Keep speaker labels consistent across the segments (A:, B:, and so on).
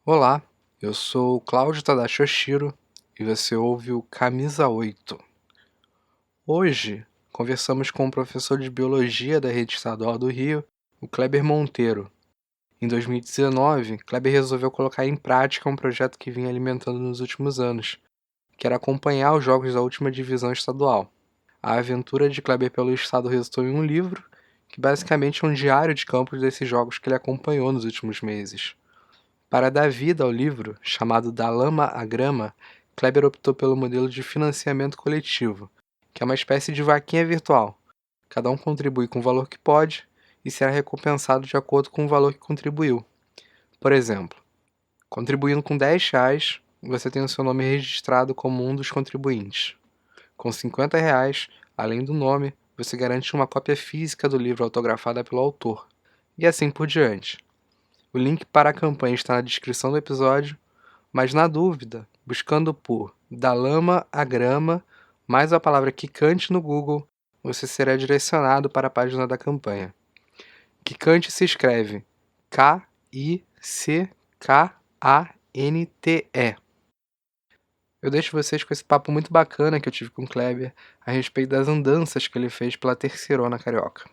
A: Olá, eu sou o Cláudio Tadashi Oshiro e você ouve o Camisa 8. Hoje conversamos com o professor de Biologia da Rede Estadual do Rio, o Kleber Monteiro. Em 2019, Kleber resolveu colocar em prática um projeto que vinha alimentando nos últimos anos, que era acompanhar os jogos da última divisão estadual. A aventura de Kleber pelo estado resultou em um livro, que basicamente é um diário de campo desses jogos que ele acompanhou nos últimos meses. Para dar vida ao livro, chamado Da Lama à Grama, Kleber optou pelo modelo de financiamento coletivo, que é uma espécie de vaquinha virtual. Cada um contribui com o valor que pode e será recompensado de acordo com o valor que contribuiu. Por exemplo, contribuindo com R$ 10, você tem o seu nome registrado como um dos contribuintes. Com R$ 50, além do nome, você garante uma cópia física do livro autografada pelo autor. E assim por diante. O link para a campanha está na descrição do episódio, mas na dúvida, buscando por Da Lama à Grama mais a palavra Quicante no Google, você será direcionado para a página da campanha. Quicante se escreve Kickante. Eu deixo vocês com esse papo muito bacana que eu tive com o Kleber a respeito das andanças que ele fez pela Terceirona Carioca.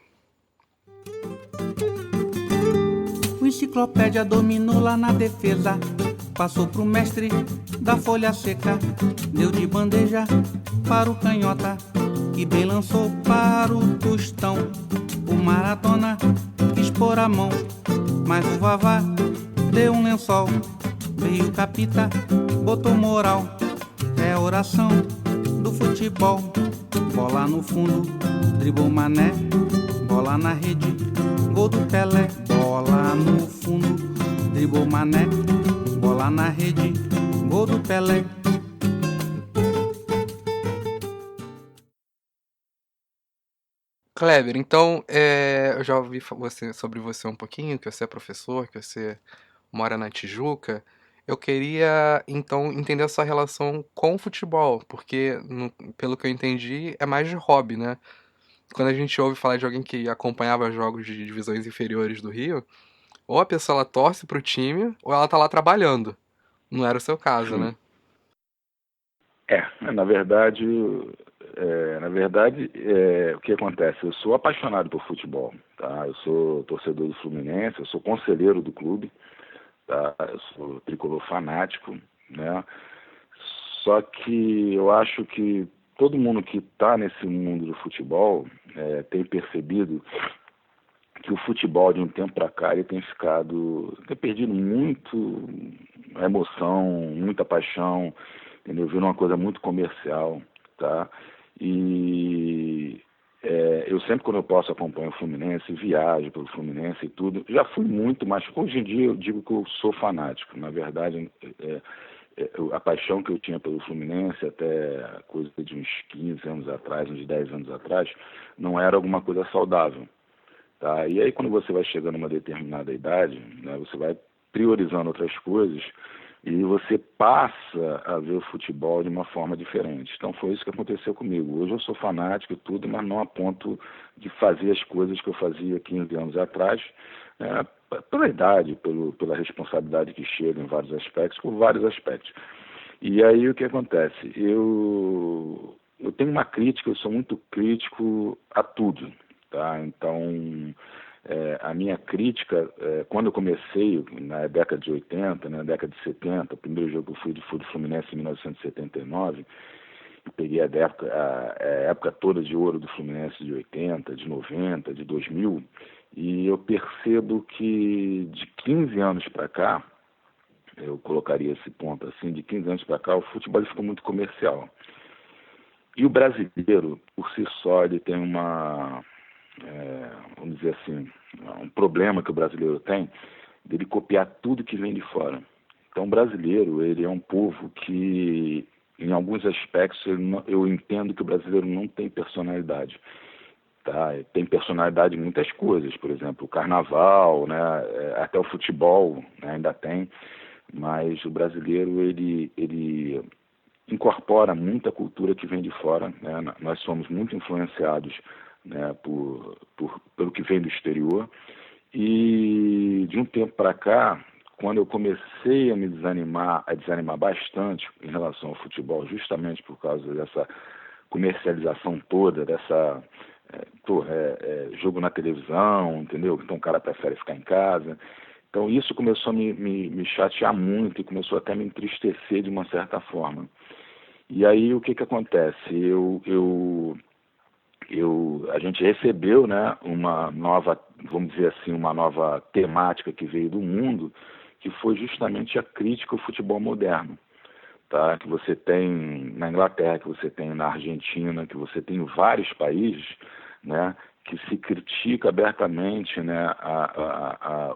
B: O enciclopédia dominou lá na defesa, passou pro mestre da folha seca, deu de bandeja para o canhota, que bem lançou para o tostão. O Maradona quis pôr a mão, mas o Vavá deu um lençol. Veio o Capita, botou moral, é a oração do futebol. Bola no fundo, dribou Mané, bola na rede, gol do Pelé. Bola no fundo, dribou Mané, bola na rede, gol do Pelé.
A: Kleber, então, eu já ouvi sobre você um pouquinho, que você é professor, que você mora na Tijuca. Eu queria, então, entender a sua relação com o futebol, porque, pelo que eu entendi, é mais de hobby, né? Quando a gente ouve falar de alguém que acompanhava jogos de divisões inferiores do Rio, ou a pessoa ela torce pro time, ou ela tá lá trabalhando. Não era o seu caso,
C: Sim.
A: né?
C: O que acontece? Eu sou apaixonado por futebol, tá? Eu sou torcedor do Fluminense, eu sou conselheiro do clube, tá? Eu sou tricolor fanático, né? Só que eu acho que todo mundo que está nesse mundo do futebol tem percebido que o futebol de um tempo para cá ele tem perdido muito a emoção, muita paixão, entendeu? Virou uma coisa muito comercial, tá? E eu sempre, quando eu posso, acompanho o Fluminense, viajo pelo Fluminense e tudo. Já fui muito, mas hoje em dia eu digo que eu sou fanático. Na verdade, a paixão que eu tinha pelo Fluminense até coisa de uns 15 anos atrás, uns 10 anos atrás, não era alguma coisa saudável. Tá? E aí, quando você vai chegando a uma determinada idade, né, você vai priorizando outras coisas e você passa a ver o futebol de uma forma diferente. Então, foi isso que aconteceu comigo. Hoje eu sou fanático e tudo, mas não a ponto de fazer as coisas que eu fazia 15 anos atrás, né, pela idade, pela responsabilidade que chega em vários aspectos, por vários aspectos. E aí, o que acontece? Eu tenho uma crítica, eu sou muito crítico a tudo. Tá? Então, a minha crítica, quando eu comecei na década de 80, na década de 70, o primeiro jogo que eu fui do Fluminense em 1979, eu peguei a época toda de ouro do Fluminense de 80, de 90, de 2000, e eu percebo que de 15 anos para cá, eu colocaria esse ponto assim, de 15 anos para cá, o futebol ficou muito comercial. E o brasileiro, por si só, ele tem vamos dizer assim, um problema que o brasileiro tem, dele copiar tudo que vem de fora. Então, o brasileiro, ele é um povo que, em alguns aspectos, eu entendo que o brasileiro não tem personalidade. Tá? Tem personalidade em muitas coisas, por exemplo, o carnaval, né? Até o futebol, né? Ainda tem, mas o brasileiro, ele incorpora muita cultura que vem de fora, né? Nós somos muito influenciados, né, pelo que vem do exterior, e de um tempo para cá, quando eu comecei a me desanimar bastante em relação ao futebol, justamente por causa dessa comercialização toda, dessa jogo na televisão, entendeu? Então o cara prefere ficar em casa. Então isso começou a me chatear muito e começou até a me entristecer de uma certa forma. E aí o que acontece? A gente recebeu, né, uma nova, vamos dizer assim, uma nova temática que veio do mundo, que foi justamente a crítica ao futebol moderno, tá? Que você tem na Inglaterra, que você tem na Argentina, que você tem em vários países, né, que se critica abertamente, né,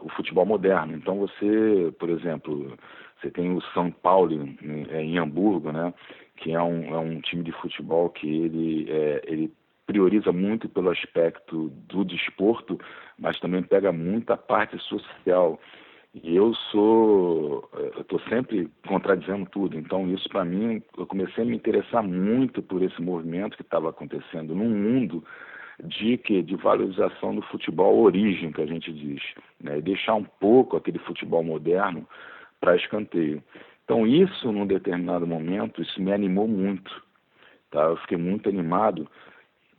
C: o futebol moderno. Então você, por exemplo, você tem o São Paulo em Hamburgo, né, que é um time de futebol que ele prioriza muito pelo aspecto do desporto, mas também pega muita parte social. E eu estou sempre contradizendo tudo. Então isso para mim, eu comecei a me interessar muito por esse movimento que estava acontecendo no mundo de valorização do futebol origem, que a gente diz, né? E deixar um pouco aquele futebol moderno para escanteio. Então isso, num determinado momento, isso me animou muito, tá? Eu fiquei muito animado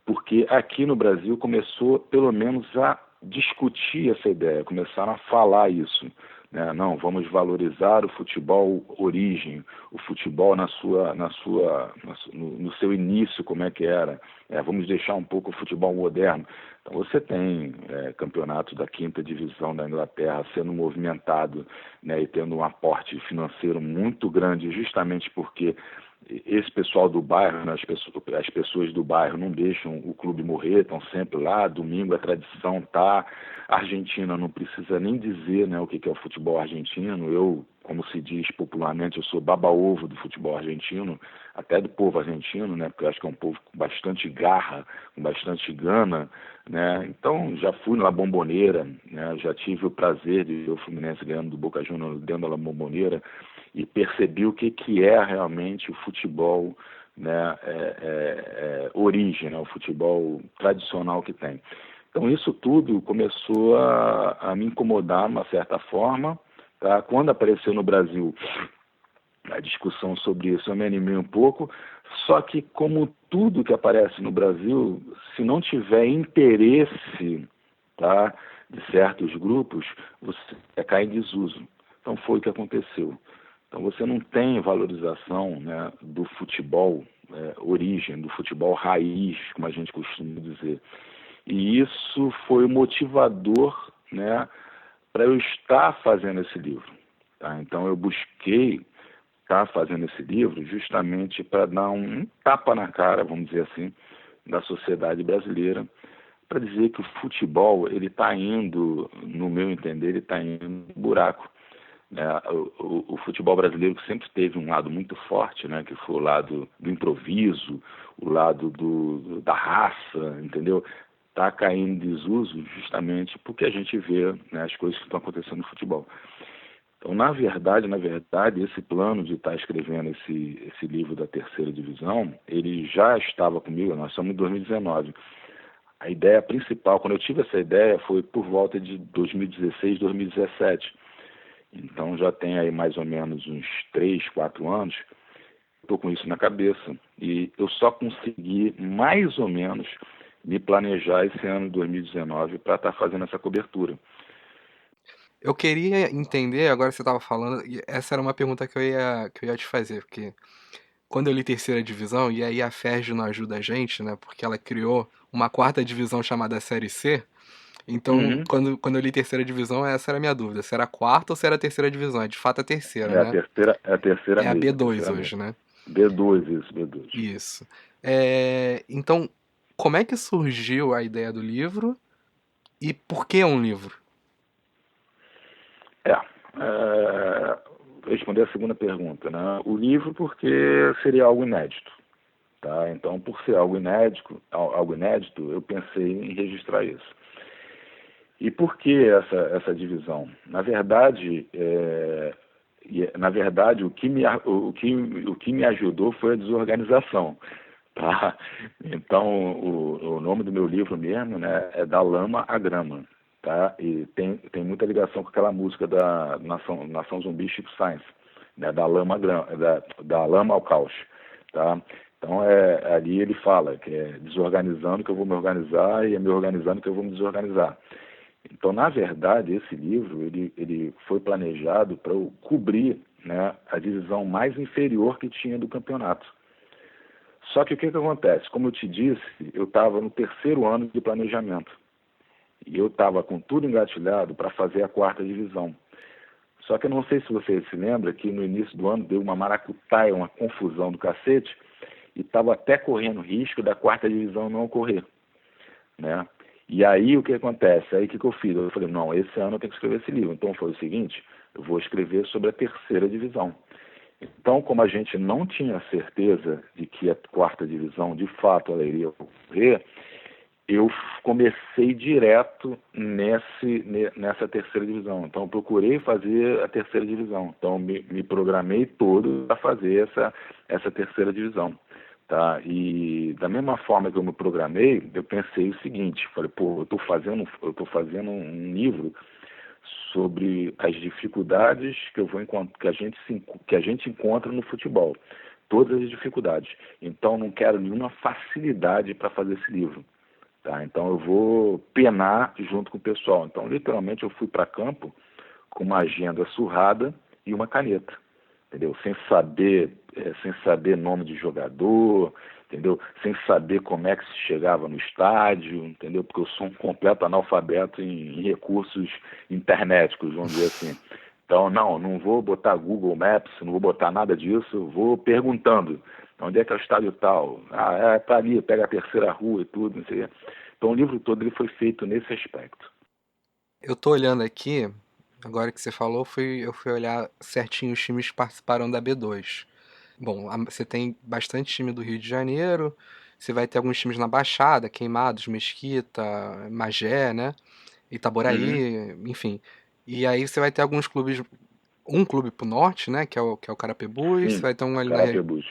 C: porque aqui no Brasil começou, pelo menos, a discutir essa ideia, começaram a falar isso, né? Não, vamos valorizar o futebol origem, o futebol no seu início, como é que era, vamos deixar um pouco o futebol moderno. Então você tem campeonatos da quinta divisão da Inglaterra sendo movimentado, né, e tendo um aporte financeiro muito grande, justamente porque esse pessoal do bairro, né, as pessoas do bairro não deixam o clube morrer, estão sempre lá, domingo a tradição tá. A Argentina não precisa nem dizer, né, o que é o futebol argentino. Eu, como se diz popularmente, eu sou baba-ovo do futebol argentino, até do povo argentino, né, porque eu acho que é um povo com bastante garra, com bastante gana, né. Então já fui na Bombonera, né, já tive o prazer de ver o Fluminense ganhando do Boca Juniors dentro da Bombonera, e percebi o que é realmente o futebol, né, origem, né, o futebol tradicional que tem. Então isso tudo começou a me incomodar de uma certa forma, tá? Quando apareceu no Brasil a discussão sobre isso, eu me animei um pouco, só que como tudo que aparece no Brasil, se não tiver interesse, tá, de certos grupos, você cai em desuso. Então foi o que aconteceu. Então você não tem valorização, né, do futebol origem, do futebol raiz, como a gente costuma dizer. E isso foi o motivador, né, para eu estar fazendo esse livro. Tá? Então eu busquei estar fazendo esse livro justamente para dar um tapa na cara, vamos dizer assim, da sociedade brasileira, para dizer que o futebol, ele está indo, no meu entender, ele está indo no buraco. O futebol brasileiro sempre teve um lado muito forte, né, que foi o lado do improviso, o lado da raça, entendeu? Está caindo em desuso justamente porque a gente vê, né, as coisas que estão acontecendo no futebol. Então, na verdade, esse plano de estar escrevendo esse livro da terceira divisão, ele já estava comigo, nós estamos em 2019. A ideia principal, quando eu tive essa ideia, foi por volta de 2016, 2017. Então já tem aí mais ou menos uns 3, 4 anos, estou com isso na cabeça. E eu só consegui mais ou menos me planejar esse ano de 2019 para estar fazendo essa cobertura.
A: Eu queria entender, agora você estava falando, e essa era uma pergunta que eu ia te fazer, porque quando eu li terceira divisão, e aí a Ferj não ajuda a gente, né, porque ela criou uma quarta divisão chamada Série C. Então,
C: Uhum.
A: quando eu li terceira divisão, essa era a minha dúvida. Se era a quarta ou se era a terceira divisão. É de fato a terceira,
C: É a
A: né?
C: terceira, é a terceira
A: É a
C: mesmo,
A: B2 hoje, né?
C: B2, isso, B2.
A: Isso. Então, como é que surgiu a ideia do livro e por que um livro?
C: Responder a segunda pergunta, né? O livro porque seria algo inédito, tá? Então, por ser algo inédito, eu pensei em registrar isso. E por que essa divisão? Na verdade, o que me ajudou foi a desorganização, tá? Então, o nome do meu livro mesmo, né, é Da Lama à Grama, tá? E tem muita ligação com aquela música da Nação Zumbi Chico Science, né? Da lama ao caos, tá? Então, ali ele fala que é desorganizando que eu vou me organizar e é me organizando que eu vou me desorganizar. Então, na verdade, esse livro ele foi planejado para eu cobrir, né, a divisão mais inferior que tinha do campeonato. Só que o que acontece? Como eu te disse, eu estava no 3º ano de planejamento. E eu estava com tudo engatilhado para fazer a 4ª divisão. Só que eu não sei se você se lembra que no início do ano deu uma maracutaia, uma confusão do cacete, e estava até correndo risco da 4ª divisão não ocorrer, né? E aí o que acontece? Aí o que eu fiz? Eu falei, não, esse ano eu tenho que escrever esse livro. Então foi o seguinte, eu vou escrever sobre a 3ª divisão. Então, como a gente não tinha certeza de que a 4ª divisão, de fato, ela iria ocorrer, eu comecei direto nessa 3ª divisão. Então, eu procurei fazer a 3ª divisão. Então, me programei todo para fazer essa 3ª divisão. Tá? E da mesma forma que eu me programei, eu pensei o seguinte, falei, pô, eu estou fazendo um livro sobre as dificuldades que a gente encontra no futebol, todas as dificuldades. Então, não quero nenhuma facilidade para fazer esse livro. Tá? Então, eu vou penar junto com o pessoal. Então, literalmente, eu fui para campo com uma agenda surrada e uma caneta, entendeu? Sem saber nome de jogador, entendeu? Sem saber como é que se chegava no estádio, entendeu? Porque eu sou um completo analfabeto em recursos internéticos, vamos dizer assim. Então, não vou botar Google Maps, não vou botar nada disso, vou perguntando onde é que é o estádio tal. É para ali, pega a 3ª rua e tudo, não sei. Então, o livro todo ele foi feito nesse aspecto.
A: Eu tô olhando aqui, agora que você falou, eu fui olhar certinho os times que participaram da B2. Bom, você tem bastante time do Rio de Janeiro, você vai ter alguns times na Baixada, Queimados, Mesquita, Magé, né?
C: Uhum.
A: Itaboraí, enfim. E aí você vai ter alguns clubes, um clube pro norte, né? Que é o Carapebus, você
C: Sim,
A: vai ter um ali
C: Carapebus.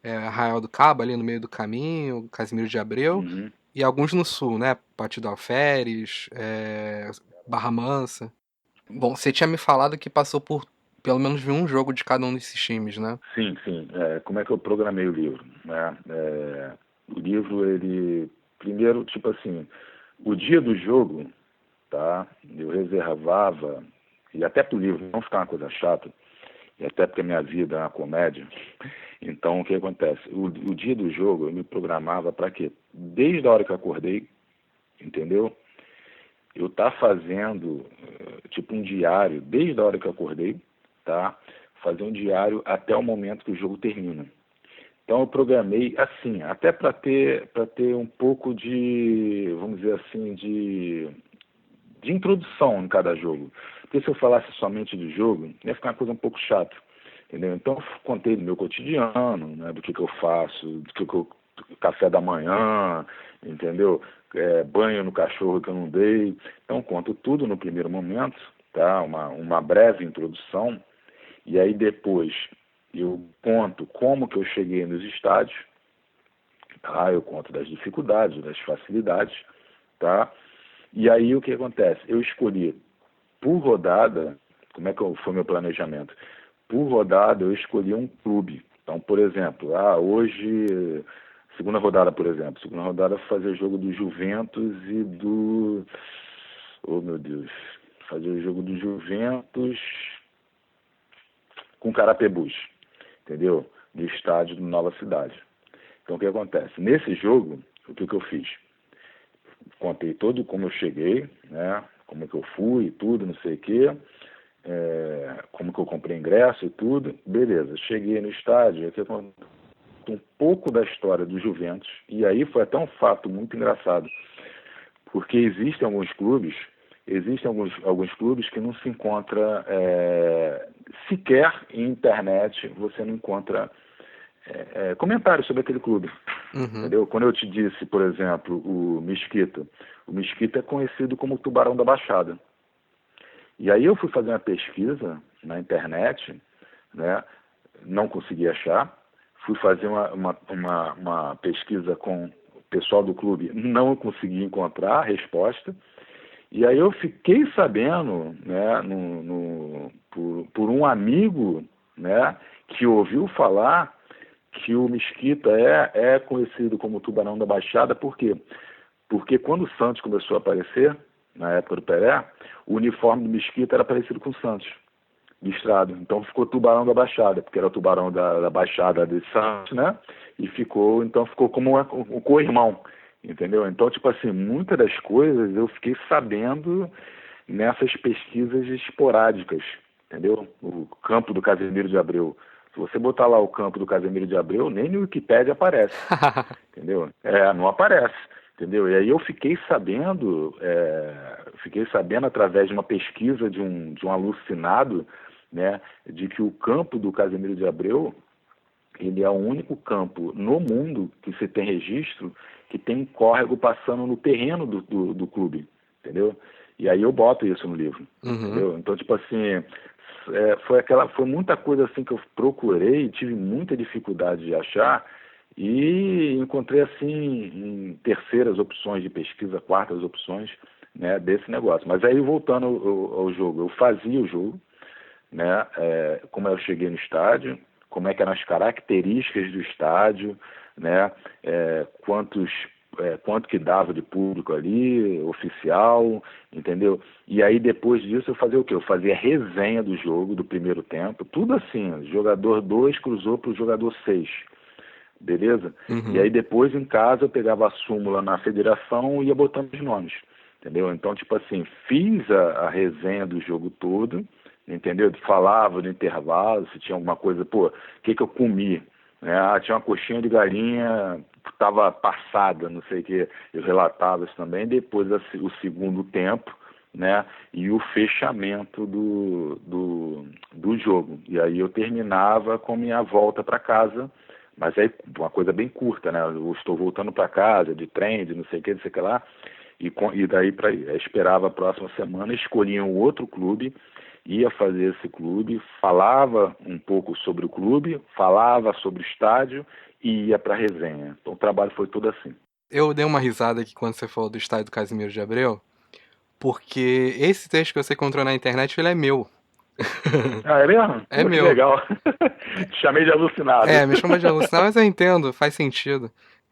A: Arraial do Cabo, ali no meio do caminho, Casimiro de Abreu,
C: Uhum.
A: e alguns no sul, né? Pátio do Alferes, Barra Mansa. Bom, você tinha me falado que passou por pelo menos um jogo de cada um desses times, né?
C: Sim, sim. Como é que eu programei o livro, né? O livro, ele... Primeiro, tipo assim, o dia do jogo, tá? Eu reservava, e até para o livro não ficar uma coisa chata, e até porque a minha vida é uma comédia, então o que acontece? O dia do jogo eu me programava para quê? Desde a hora que eu acordei, entendeu? Eu tá fazendo tipo um diário, desde a hora que eu acordei, tá? Fazer um diário até o momento que o jogo termina. Então eu programei assim, até para ter um pouco de, vamos dizer assim, de introdução em cada jogo. Porque se eu falasse somente do jogo, ia ficar uma coisa um pouco chata, entendeu? Então eu contei do meu cotidiano, né, do que eu faço, café da manhã, entendeu? Banho no cachorro que eu não dei. Então conto tudo no primeiro momento, tá? Uma breve introdução, e aí depois eu conto como que eu cheguei nos estádios, tá? Eu conto das dificuldades, das facilidades, tá? E aí o que acontece? Eu escolhi por rodada, como é que foi meu planejamento? Por rodada eu escolhi um clube. Então, por exemplo, hoje, segunda rodada, por exemplo, segunda rodada fazer jogo do Juventus e do... Oh, meu Deus. Fazer o jogo do Juventus com Carapebus, entendeu? No estádio do Nova Cidade. Então, o que acontece? Nesse jogo, o que eu fiz? Contei todo como eu cheguei, né? Como que eu fui e tudo, não sei o quê, como que eu comprei ingresso e tudo. Beleza, cheguei no estádio, aqui um pouco da história do Juventus, e aí foi até um fato muito engraçado, porque existem alguns clubes que não se encontra sequer em internet, você não encontra comentários sobre aquele clube.
A: Uhum.
C: Entendeu? Quando eu te disse, por exemplo, o Mesquita é conhecido como Tubarão da Baixada. E aí eu fui fazer uma pesquisa na internet, né? Não consegui achar. Fui fazer uma pesquisa com o pessoal do clube, não consegui encontrar a resposta. E aí eu fiquei sabendo, né, por um amigo, né, que ouviu falar que o Mesquita é conhecido como Tubarão da Baixada. Por quê? Porque quando o Santos começou a aparecer, na época do Pelé, o uniforme do Mesquita era parecido com o Santos, listrado. Então ficou Tubarão da Baixada, porque era o Tubarão da Baixada de Santos, né? E então ficou como um co-irmão, entendeu? Então, tipo assim, muitas das coisas eu fiquei sabendo nessas pesquisas esporádicas, entendeu? O campo do Casemiro de Abreu. Se você botar lá o campo do Casemiro de Abreu, nem no Wikipédia aparece, entendeu? Não aparece, entendeu? E aí eu fiquei sabendo através de uma pesquisa de um alucinado, né, de que o campo do Casemiro de Abreu, ele é o único campo no mundo que se tem registro que tem córrego passando no terreno do clube, entendeu? E aí eu boto isso no livro, entendeu? Então, tipo assim, foi muita coisa assim que eu procurei, tive muita dificuldade de achar e encontrei assim em terceiras opções de pesquisa, quartas opções, né, desse negócio. Mas aí voltando ao jogo, eu fazia o jogo, né, como eu cheguei no estádio, como é que eram as características do estádio, né, quanto que dava de público ali, oficial, entendeu? E aí depois disso eu fazia o quê? Eu fazia resenha do jogo, do primeiro tempo, tudo assim, jogador 2 cruzou para o jogador 6, beleza? E aí depois em casa eu pegava a súmula na federação e ia botando os nomes, entendeu? Então, tipo assim, fiz a resenha do jogo todo, entendeu? Falava no intervalo, se tinha alguma coisa, o que eu comi? Tinha uma coxinha de galinha que estava passada, não sei o que, eu relatava isso também. Depois o segundo tempo, né, e o fechamento do jogo. E aí eu terminava com minha volta para casa, mas aí uma coisa bem curta, né? Eu estou voltando para casa de trem, de não sei o que lá, e daí esperava a próxima semana, escolhia um outro clube, ia fazer esse clube, falava um pouco sobre o clube, falava sobre o estádio e ia para a resenha. Então o trabalho foi todo assim.
A: Eu dei uma risada aqui quando você falou do estádio do Casimiro de Abreu, porque esse texto que você encontrou na internet, ele é meu.
C: É mesmo?
A: É
C: Pô, que
A: meu.
C: legal. Te chamei de alucinado.
A: Me chama de alucinar, mas eu entendo, faz sentido.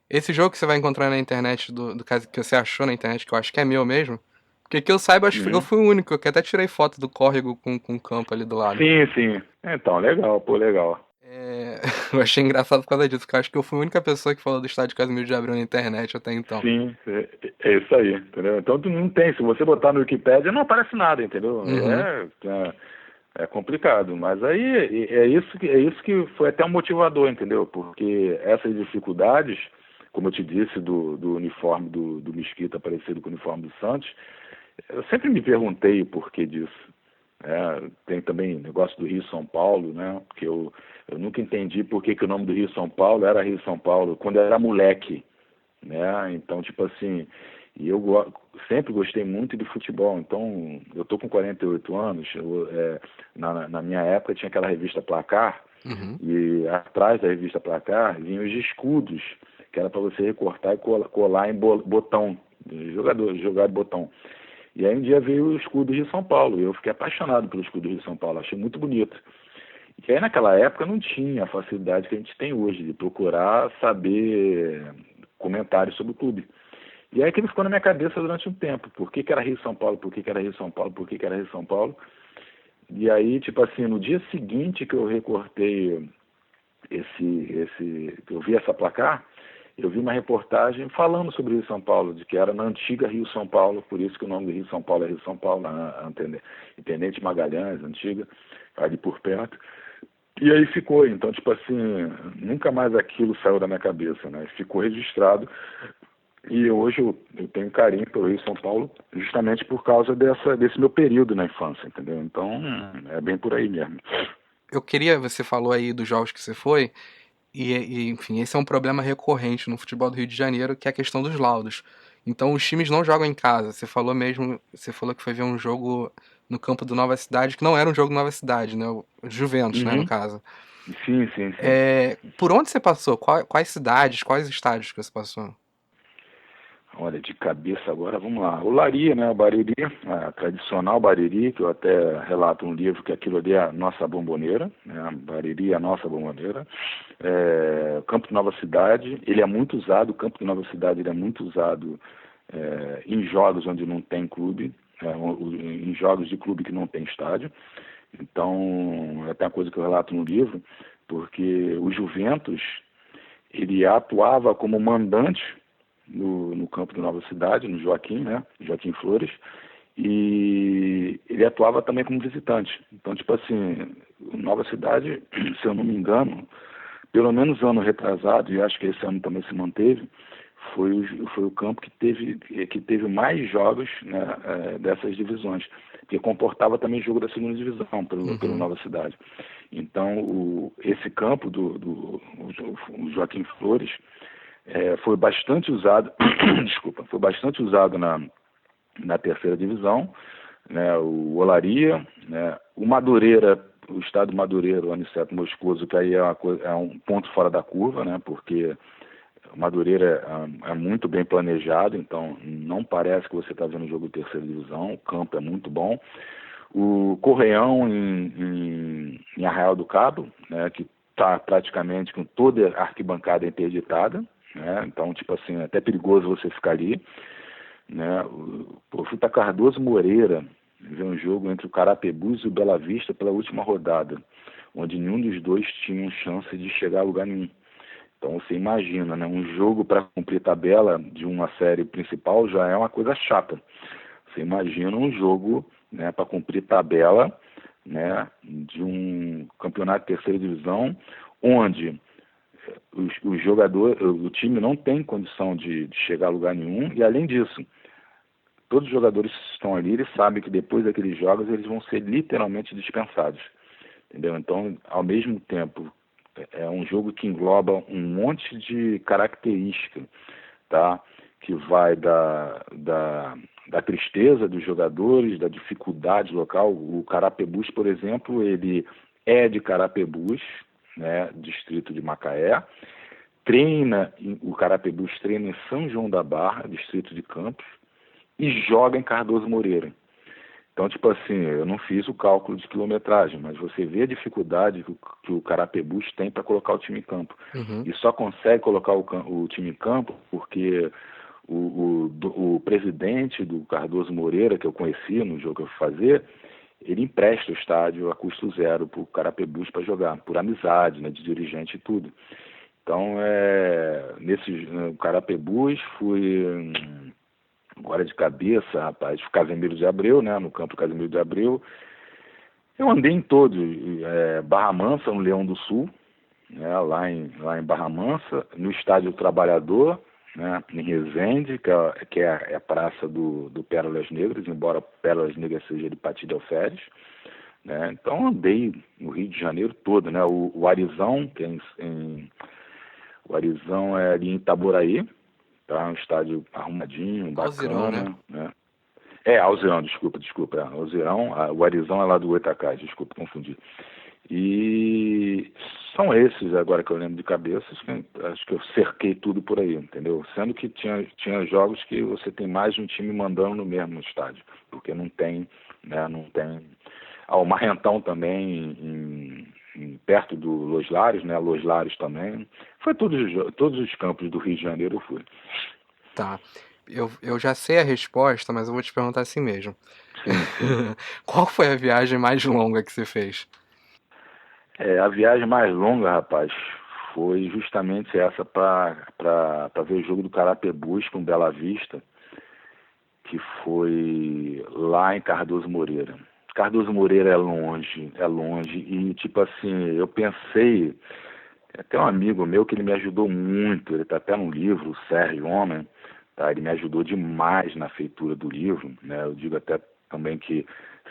A: Esse jogo que você vai encontrar na internet, do caso que você achou na internet, que eu acho que é meu mesmo, porque que eu saiba, eu fui o único, que até tirei foto do córrego com o campo ali do lado.
C: Sim. Então, legal, legal.
A: Eu achei engraçado por causa disso, porque eu acho que eu fui a única pessoa que falou do estádio Casimiro de Abreu na internet até então.
C: Sim, é isso aí, entendeu? Então tu não tem, se você botar no Wikipédia não aparece nada, entendeu? É complicado, mas aí é isso que foi até um motivador, entendeu? Porque essas dificuldades, como eu te disse, do uniforme do Mesquita parecido com o uniforme do Santos, eu sempre me perguntei o porquê disso. Tem também o negócio do Rio-São Paulo, né? Porque eu nunca entendi por que o nome do Rio-São Paulo era Rio-São Paulo, quando eu era moleque, né? Então, tipo assim, e eu sempre gostei muito de futebol. Então, eu tô com 48 anos, na minha época tinha aquela revista Placar, e atrás da revista Placar vinham os escudos, que era para você recortar e colar em botão, jogar de botão. E aí um dia veio o escudo de São Paulo, e eu fiquei apaixonado pelo escudo de São Paulo, achei muito bonito. E aí naquela época não tinha a facilidade que a gente tem hoje, de procurar saber comentários sobre o clube. E aí aquilo ficou na minha cabeça durante um tempo, por que era Rio-São Paulo, por que era Rio-São Paulo, por que era Rio-São Paulo. E aí, tipo assim, no dia seguinte que eu recortei que eu vi essa placar, eu vi uma reportagem falando sobre Rio São Paulo, de que era na antiga Rio São Paulo, por isso que o nome do Rio São Paulo é Rio São Paulo, na Intendente Magalhães, antiga, ali por perto. E aí ficou, então, tipo assim, nunca mais aquilo saiu da minha cabeça, né? Ficou registrado. E hoje eu tenho carinho pelo Rio São Paulo, justamente por causa desse meu período na infância, entendeu? Então, é bem por aí mesmo.
A: Você falou aí dos jogos que você foi, enfim, esse é um problema recorrente no futebol do Rio de Janeiro, que é a questão dos laudos. Então os times não jogam em casa. Você falou que foi ver um jogo no campo do Nova Cidade, que não era um jogo do Nova Cidade, né? O Juventus, né, no caso.
C: Sim.
A: Por onde você passou? Quais cidades, quais estádios que você passou?
C: Olha, de cabeça agora, vamos lá. O Lari, né, o Bariri, a tradicional Bariri, que eu até relato no livro que aquilo ali é a nossa bomboneira, né, Bariri é a nossa bomboneira. O Campo de Nova Cidade, ele é muito usado, o Campo de Nova Cidade ele é muito usado em jogos onde não tem clube, em jogos de clube que não tem estádio. Então, é até uma coisa que eu relato no livro, porque o Juventus, ele atuava como mandante no campo de Nova Cidade, no Joaquim, né? Joaquim Flores, e ele atuava também como visitante. Então, tipo assim, Nova Cidade, se eu não me engano, pelo menos ano retrasado, e acho que esse ano também se manteve, foi o campo que teve mais jogos, né, dessas divisões, que comportava também jogo da segunda divisão pelo Nova Cidade. Então, esse campo do Joaquim Flores foi bastante usado, desculpa, foi bastante usado na terceira divisão, né, o Olaria, né, o Madureira, o estado Madureira, o Aniceto Moscoso, que aí é um ponto fora da curva, né, porque o Madureira é muito bem planejado, então não parece que você está vendo o jogo de terceira divisão, o campo é muito bom. O Correião em Arraial do Cabo, né, que está praticamente com toda a arquibancada interditada, né, então, tipo assim, é até perigoso você ficar ali. Né, eu fui para Cardoso Moreira ver um jogo entre o Carapebus e o Bela Vista pela última rodada, onde nenhum dos dois tinha chance de chegar a lugar nenhum. Então você imagina, né, um jogo para cumprir tabela de uma série principal já é uma coisa chata. Você imagina um jogo, né, para cumprir tabela, né, de um campeonato de terceira divisão, onde o time não tem condição de chegar a lugar nenhum, e além disso, todos os jogadores que estão ali, eles sabem que depois daqueles jogos eles vão ser literalmente dispensados. Entendeu? Então, ao mesmo tempo, é um jogo que engloba um monte de característica, tá? Que vai da tristeza dos jogadores, da dificuldade local. O Carapebus, por exemplo, ele é de Carapebus, né, distrito de Macaé. O Carapebus treina em São João da Barra, distrito de Campos, e joga em Cardoso Moreira. Então, tipo assim, eu não fiz o cálculo de quilometragem, mas você vê a dificuldade que o Carapebus tem para colocar o time em campo. E só consegue colocar o time em campo porque o presidente do Cardoso Moreira, que eu conheci no jogo que eu fui fazer, ele empresta o estádio a custo zero para o Carapebus para jogar, por amizade, né, de dirigente e tudo. Então, no Carapebus, fui... Agora de cabeça, rapaz, Casimiro de Abreu, né, no campo Casimiro de Abreu. Eu andei em todos, Barra Mansa, no Leão do Sul, né, lá em Barra Mansa, no Estádio Trabalhador, né, em Resende, que é a praça do Pérolas Negras, embora Pérolas Negras seja de Pati de Alferes. Né, então andei no Rio de Janeiro todo, né, o Arizão, o Arizão é ali em Itaboraí. Tá, um estádio arrumadinho,
A: Alzirão,
C: bacana, né? Alzirão, desculpa. Alzirão, o Arizão é lá do Goitacás, desculpa, confundi. E são esses agora que eu lembro de cabeça, acho que eu cerquei tudo por aí, entendeu? Sendo que tinha jogos que você tem mais de um time mandando no mesmo estádio, porque não tem, né, o Marrentão também, perto do Los Lares, né? Los Lares também. Foi todos os campos do Rio de Janeiro eu fui.
A: Tá. Eu já sei a resposta, mas eu vou te perguntar assim mesmo.
C: Sim.
A: Qual foi a viagem mais longa que você fez?
C: A viagem mais longa, rapaz, foi justamente essa para ver o jogo do Carapebus com Bela Vista, que foi lá em Cardoso Moreira. Cardoso Moreira é longe, e tipo assim, eu pensei, até um amigo meu que ele me ajudou muito, ele está até no livro, o Sérgio Homem, tá? Ele me ajudou demais na feitura do livro, né? Eu digo até também que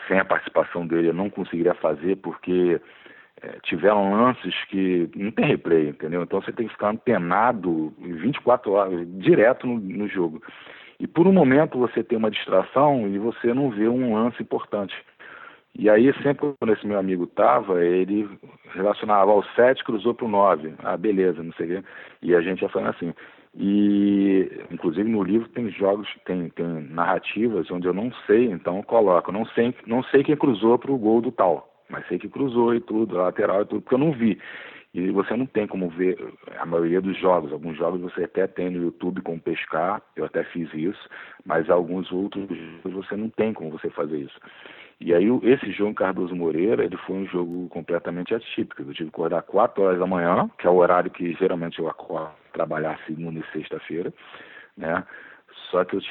C: sem a participação dele eu não conseguiria fazer, porque tiveram lances que não tem replay, entendeu? Então você tem que ficar antenado 24 horas, direto no jogo. E por um momento você tem uma distração e você não vê um lance importante. E aí, sempre quando esse meu amigo estava, ele relacionava o 7, cruzou para o 9. Ah, beleza, não sei o quê. E a gente ia falando assim. E, inclusive, no livro tem jogos, tem narrativas onde eu não sei, então eu coloco, não sei quem cruzou para o gol do tal, mas sei que cruzou e tudo, lateral e tudo, porque eu não vi. E você não tem como ver a maioria dos jogos. Alguns jogos você até tem no YouTube como pescar, eu até fiz isso, mas alguns outros você não tem como você fazer isso. E aí esse jogo Cardoso Moreira, ele foi um jogo completamente atípico. Eu tive que acordar 4 horas da manhã, que é o horário que geralmente eu acordo trabalhar segunda e sexta-feira, né? Só que eu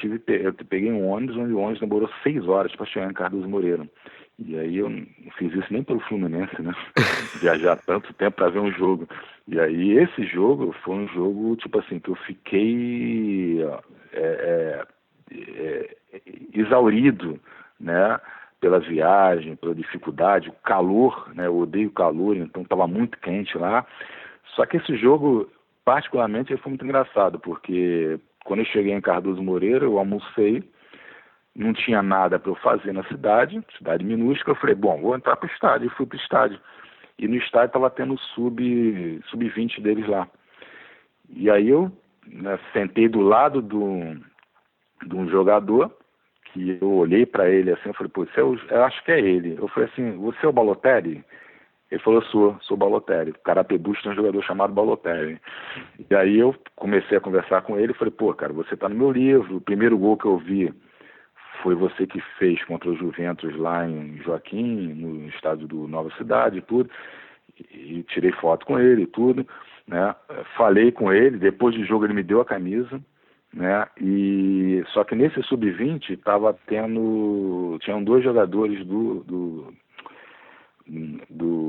C: peguei um ônibus, onde o ônibus demorou 6 horas para chegar em Cardoso Moreira. E aí eu não fiz isso nem pelo Fluminense, né? Viajar tanto tempo para ver um jogo. E aí esse jogo foi um jogo, tipo assim, que eu fiquei exaurido, né? Pela viagem, pela dificuldade, o calor, né? Eu odeio calor, então estava muito quente lá. Só que esse jogo, particularmente, ele foi muito engraçado, porque quando eu cheguei em Cardoso Moreira, eu almocei, não tinha nada para eu fazer na cidade minúscula. Eu falei, bom, vou entrar para o estádio. E fui para o estádio. E no estádio estava tendo sub-20 deles lá. E aí eu, né, sentei do lado de um jogador, que eu olhei para ele assim, eu falei, pô, eu acho que é ele. Eu falei assim, você é o Balotelli? Ele falou, sou o Balotelli. O Carapebus tem um jogador chamado Balotelli. E aí eu comecei a conversar com ele, falei, pô, cara, você tá no meu livro, o primeiro gol que eu vi foi você que fez contra o Juventus lá em Joaquim, no estádio do Nova Cidade e tudo, e tirei foto com ele e tudo, né? Falei com ele, depois do jogo ele me deu a camisa, né? E só que nesse sub-20 tinham 2 jogadores do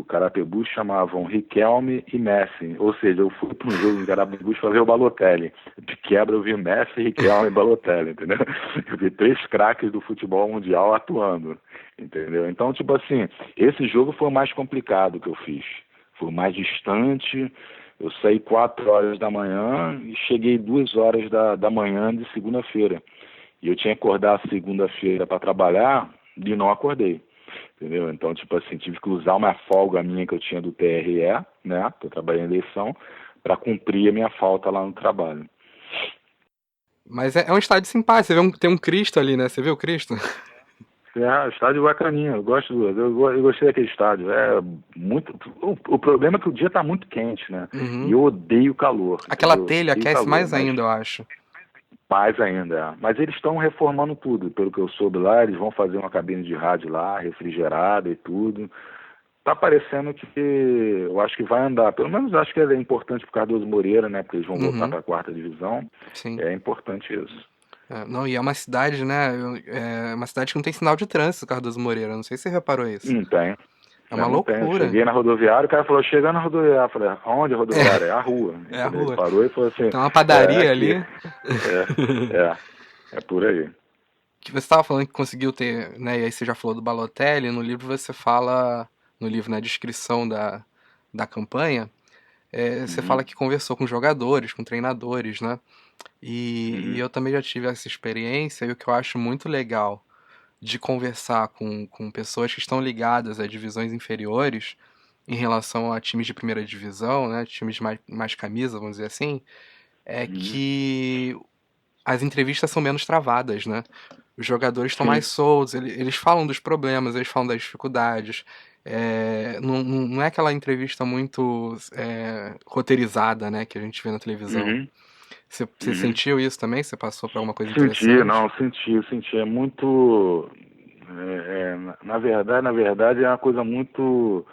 C: Carapebus, chamavam Riquelme e Messi. Ou seja, eu fui para um jogo em Carapebus para ver o Balotelli. De quebra eu vi Messi, Riquelme e Balotelli, entendeu? Eu vi 3 craques do futebol mundial atuando, entendeu? Então, tipo assim, esse jogo foi o mais complicado que eu fiz. Foi o mais distante. Eu saí 4 horas da manhã e cheguei 2 horas da manhã de segunda-feira. E eu tinha que acordar segunda-feira para trabalhar e não acordei. Entendeu? Então, tipo assim, tive que usar uma folga minha que eu tinha do TRE, né? Que eu trabalhei em eleição, para cumprir a minha falta lá no trabalho.
A: Mas é um estádio simpático, você vê tem um Cristo ali, né? Você vê o Cristo?
C: É, estádio bacaninha, eu gostei daquele estádio. É muito. O problema é que o dia tá muito quente, né? E
A: Uhum.
C: eu odeio calor.
A: Aquela
C: Entendeu?
A: telha
C: Odeio
A: aquece
C: calor,
A: mais
C: mas
A: ainda, eu acho.
C: mais ainda. É. Mas eles estão reformando tudo, pelo que eu soube lá, eles vão fazer uma cabine de rádio lá, refrigerada e tudo. Tá parecendo que eu acho que vai andar. Pelo menos acho que é importante pro Cardoso Moreira, né? Porque eles vão voltar
A: Uhum.
C: para a 4ª divisão.
A: Sim.
C: É importante isso.
A: Não, e é uma cidade, né? É uma cidade que não tem sinal de trânsito, Cardoso Moreira. Não sei se você reparou isso.
C: Não tem.
A: É uma
C: Não tem. Eu
A: loucura.
C: cheguei na rodoviária, o cara falou, chega na rodoviária. Eu falei, aonde a rodoviária? É a rua.
A: É a
C: Entendeu? Ele
A: rua.
C: parou e falou assim,
A: Tem uma
C: é
A: padaria
C: aqui.
A: ali.
C: É por aí.
A: Que você estava falando que conseguiu ter, né? E aí você já falou do Balotelli. No livro você fala, no livro, na descrição da campanha, você fala
C: Uhum,
A: que conversou com jogadores, com treinadores, né? E
C: uhum,
A: eu também já tive essa experiência, e o que eu acho muito legal de conversar com pessoas que estão ligadas a divisões inferiores em relação a times de primeira divisão, né? Times de mais camisa, vamos dizer assim, é
C: uhum.
A: que as entrevistas são menos travadas, né? Os jogadores estão
C: Sim.
A: mais soltos, eles falam dos problemas, eles falam das dificuldades. Não é aquela entrevista muito roteirizada, né, que a gente vê na televisão.
C: Uhum,
A: Você
C: uhum.
A: sentiu isso também? Você passou por alguma coisa
C: Senti,
A: interessante?
C: não, senti. É muito. Na verdade, é uma coisa muito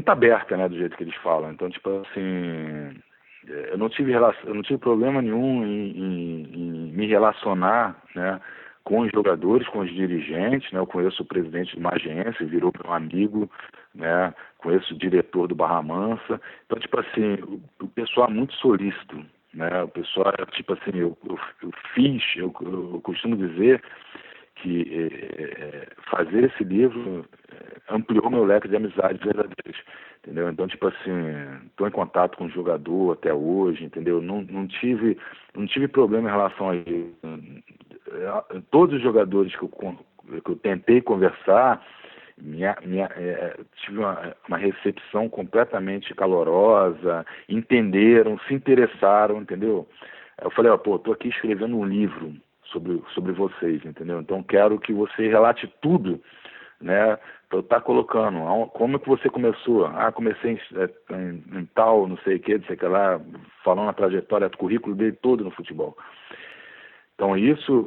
C: aberta, né, do jeito que eles falam. Então, tipo assim, eu não tive problema nenhum em me relacionar, né, com os jogadores, com os dirigentes, né. Eu conheço o presidente do Magiense, virou meu amigo, né. Conheço o diretor do Barra Mansa. Então, tipo assim, o pessoal é muito solícito, né. O pessoal, tipo assim, eu costumo dizer que fazer esse livro ampliou meu leque de amizades verdadeiras, entendeu? Então, tipo assim, estou em contato com o jogador até hoje, entendeu? Não tive problema em relação a isso. Todos os jogadores que eu tentei conversar, Tive uma recepção completamente calorosa, entenderam, se interessaram, entendeu? Eu falei, tô aqui escrevendo um livro sobre vocês, entendeu? Então quero que você relate tudo, né? Para eu estar colocando, como é que você começou? Comecei em tal, não sei o que, não sei o que lá, falando a trajetória, o currículo dele todo no futebol. Então isso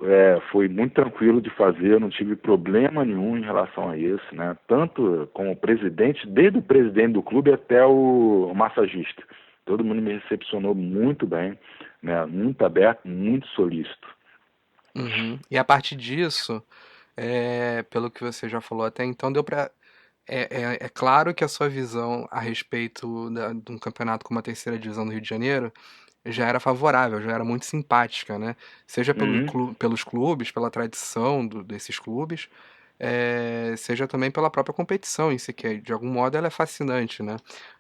C: foi muito tranquilo de fazer, eu não tive problema nenhum em relação a isso, né? Tanto como presidente, desde o presidente do clube até o massagista. Todo mundo me recepcionou muito bem, né? Muito aberto, muito solícito.
A: Uhum. E a partir disso, pelo que você já falou até então, deu pra. É claro que a sua visão a respeito de um campeonato como a terceira divisão do Rio de Janeiro já era favorável, já era muito simpática, né? Seja
C: Uhum.
A: pelos clubes, pela tradição desses clubes, seja também pela própria competição em si, que de algum modo ela é fascinante, né?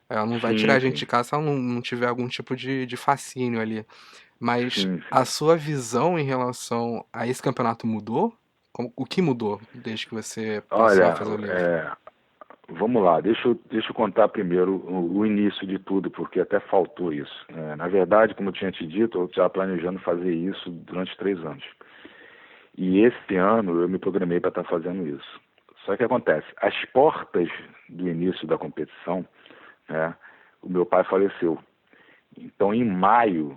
A: Ela não vai tirar
C: Sim,
A: a gente
C: sim,
A: de casa se ela não tiver algum tipo de fascínio ali. Mas
C: sim,
A: a
C: sim.
A: sua visão em relação a esse campeonato mudou? O que mudou desde que você passou a
C: Olha,
A: fazer o livro?
C: vamos lá, deixa eu contar primeiro o início de tudo, porque até faltou isso. Na verdade, como eu tinha te dito, eu estava planejando fazer isso durante 3 anos. E esse ano eu me programei para estar fazendo isso. Só que acontece, às portas do início da competição, né, o meu pai faleceu. Então, em maio,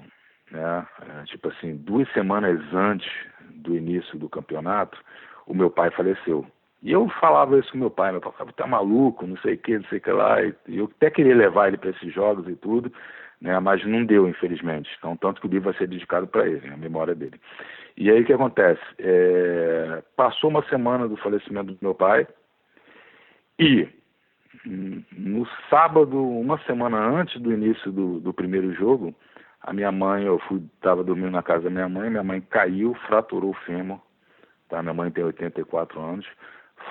C: né, tipo assim, 2 semanas antes do início do campeonato, o meu pai faleceu. E eu falava isso com meu pai falava, tá maluco, não sei o que, não sei o que lá. E eu até queria levar ele para esses jogos e tudo, né, mas não deu, infelizmente. Então, tanto que o livro vai ser dedicado para ele, a memória dele. E aí o que acontece? Passou uma semana do falecimento do meu pai e no sábado, uma semana antes do início do primeiro jogo, a minha mãe, estava dormindo na casa da minha mãe caiu, fraturou o fêmur, tá? Minha mãe tem 84 anos,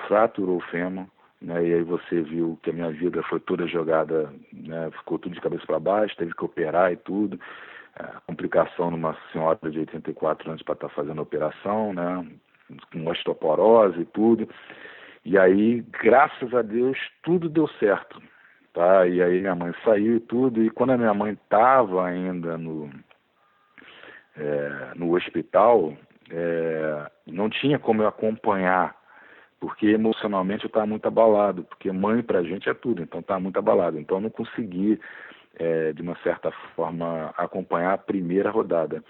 C: fraturou o fêmur, né? E aí você viu que a minha vida foi toda jogada, né? Ficou tudo de cabeça para baixo, teve que operar e tudo, complicação numa senhora de 84 anos para estar fazendo a operação, né? Com osteoporose e tudo. E aí, graças a Deus, tudo deu certo, tá? E aí minha mãe saiu e tudo, e quando a minha mãe estava ainda no hospital, não tinha como eu acompanhar, porque emocionalmente eu estava muito abalado, porque mãe pra gente é tudo, então estava muito abalado. Então eu não consegui, de uma certa forma, acompanhar a primeira rodada.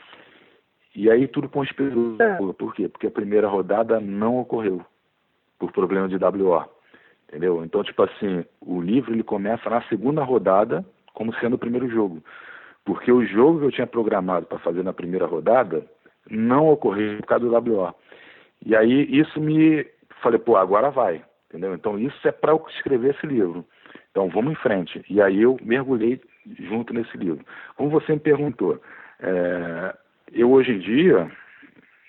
C: E aí tudo conspirou. Por quê? Porque a primeira rodada não ocorreu, por problema de WO. Entendeu? Então, tipo assim, o livro ele começa na segunda rodada como sendo o primeiro jogo. Porque o jogo que eu tinha programado para fazer na primeira rodada não ocorreu por causa do WO. E aí isso me... Falei, agora vai. Entendeu? Então isso é para eu escrever esse livro. Então vamos em frente. E aí eu mergulhei junto nesse livro. Como você me perguntou, eu hoje em dia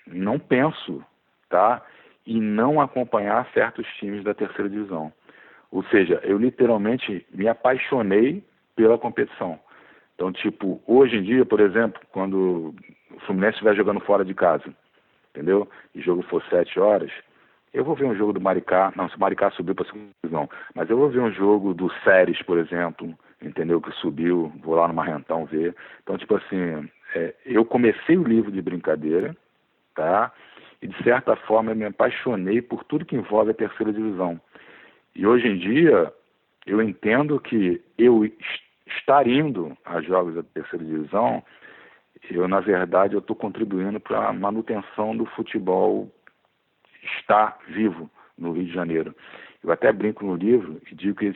C: não penso, tá? E não acompanhar certos times da terceira divisão. Ou seja, eu literalmente me apaixonei pela competição. Então, tipo, hoje em dia, por exemplo, quando o Fluminense estiver jogando fora de casa, entendeu? E o jogo for 7 horas, eu vou ver um jogo do Maricá, não, se o Maricá subiu para a segunda divisão, mas eu vou ver um jogo do Séries, por exemplo, entendeu? Que subiu, vou lá no Marrentão ver. Então, tipo assim, eu comecei o livro de brincadeira, tá? E de certa forma eu me apaixonei por tudo que envolve a terceira divisão. E hoje em dia eu entendo que eu estar indo a jogos da terceira divisão, na verdade eu estou contribuindo para a manutenção do futebol estar vivo no Rio de Janeiro. Eu até brinco no livro e digo que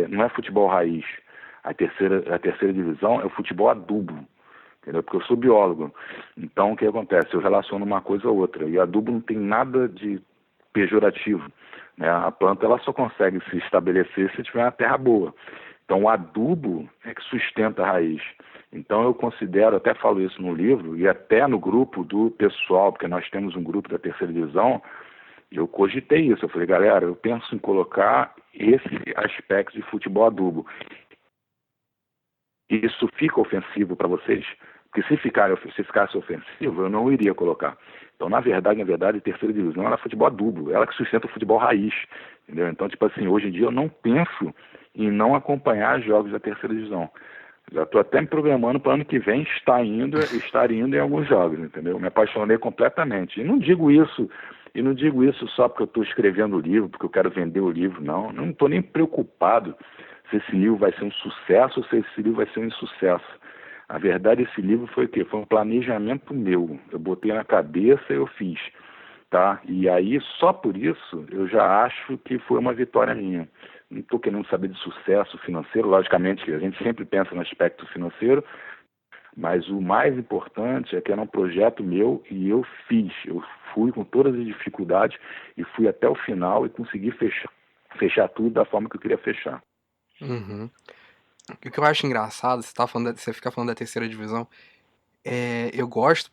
C: não é futebol raiz. A terceira divisão é o futebol adubo. Entendeu? Porque eu sou biólogo. Então, o que acontece? Eu relaciono uma coisa a outra. E adubo não tem nada de pejorativo, né? A planta ela só consegue se estabelecer se tiver uma terra boa. Então, o adubo é que sustenta a raiz. Então, eu considero, até falo isso no livro, e até no grupo do pessoal, porque nós temos um grupo da terceira divisão, eu cogitei isso. Eu falei, galera, eu penso em colocar esse aspecto de futebol adubo. Isso fica ofensivo para vocês? Porque se ficasse ofensivo, eu não iria colocar. Então, na verdade, a terceira divisão ela é futebol adubo, ela que sustenta o futebol raiz. entendeu? Então, tipo assim, hoje em dia eu não penso em não acompanhar jogos da terceira divisão. Já estou até me programando para o ano que vem estar indo em alguns jogos, entendeu? Me apaixonei completamente. E não digo isso só porque eu estou escrevendo o livro, porque eu quero vender o livro, não. Não estou nem preocupado se esse livro vai ser um sucesso ou se esse livro vai ser um insucesso. A verdade, esse livro foi o quê? Foi um planejamento meu. Eu botei na cabeça e eu fiz, tá? E aí, só por isso, eu já acho que foi uma vitória minha. Não estou querendo saber de sucesso financeiro, logicamente a gente sempre pensa no aspecto financeiro, mas o mais importante é que era um projeto meu e eu fiz. Eu fui com todas as dificuldades e fui até o final e consegui fechar tudo da forma que eu queria fechar.
A: Uhum. O que eu acho engraçado, você fica falando da terceira divisão,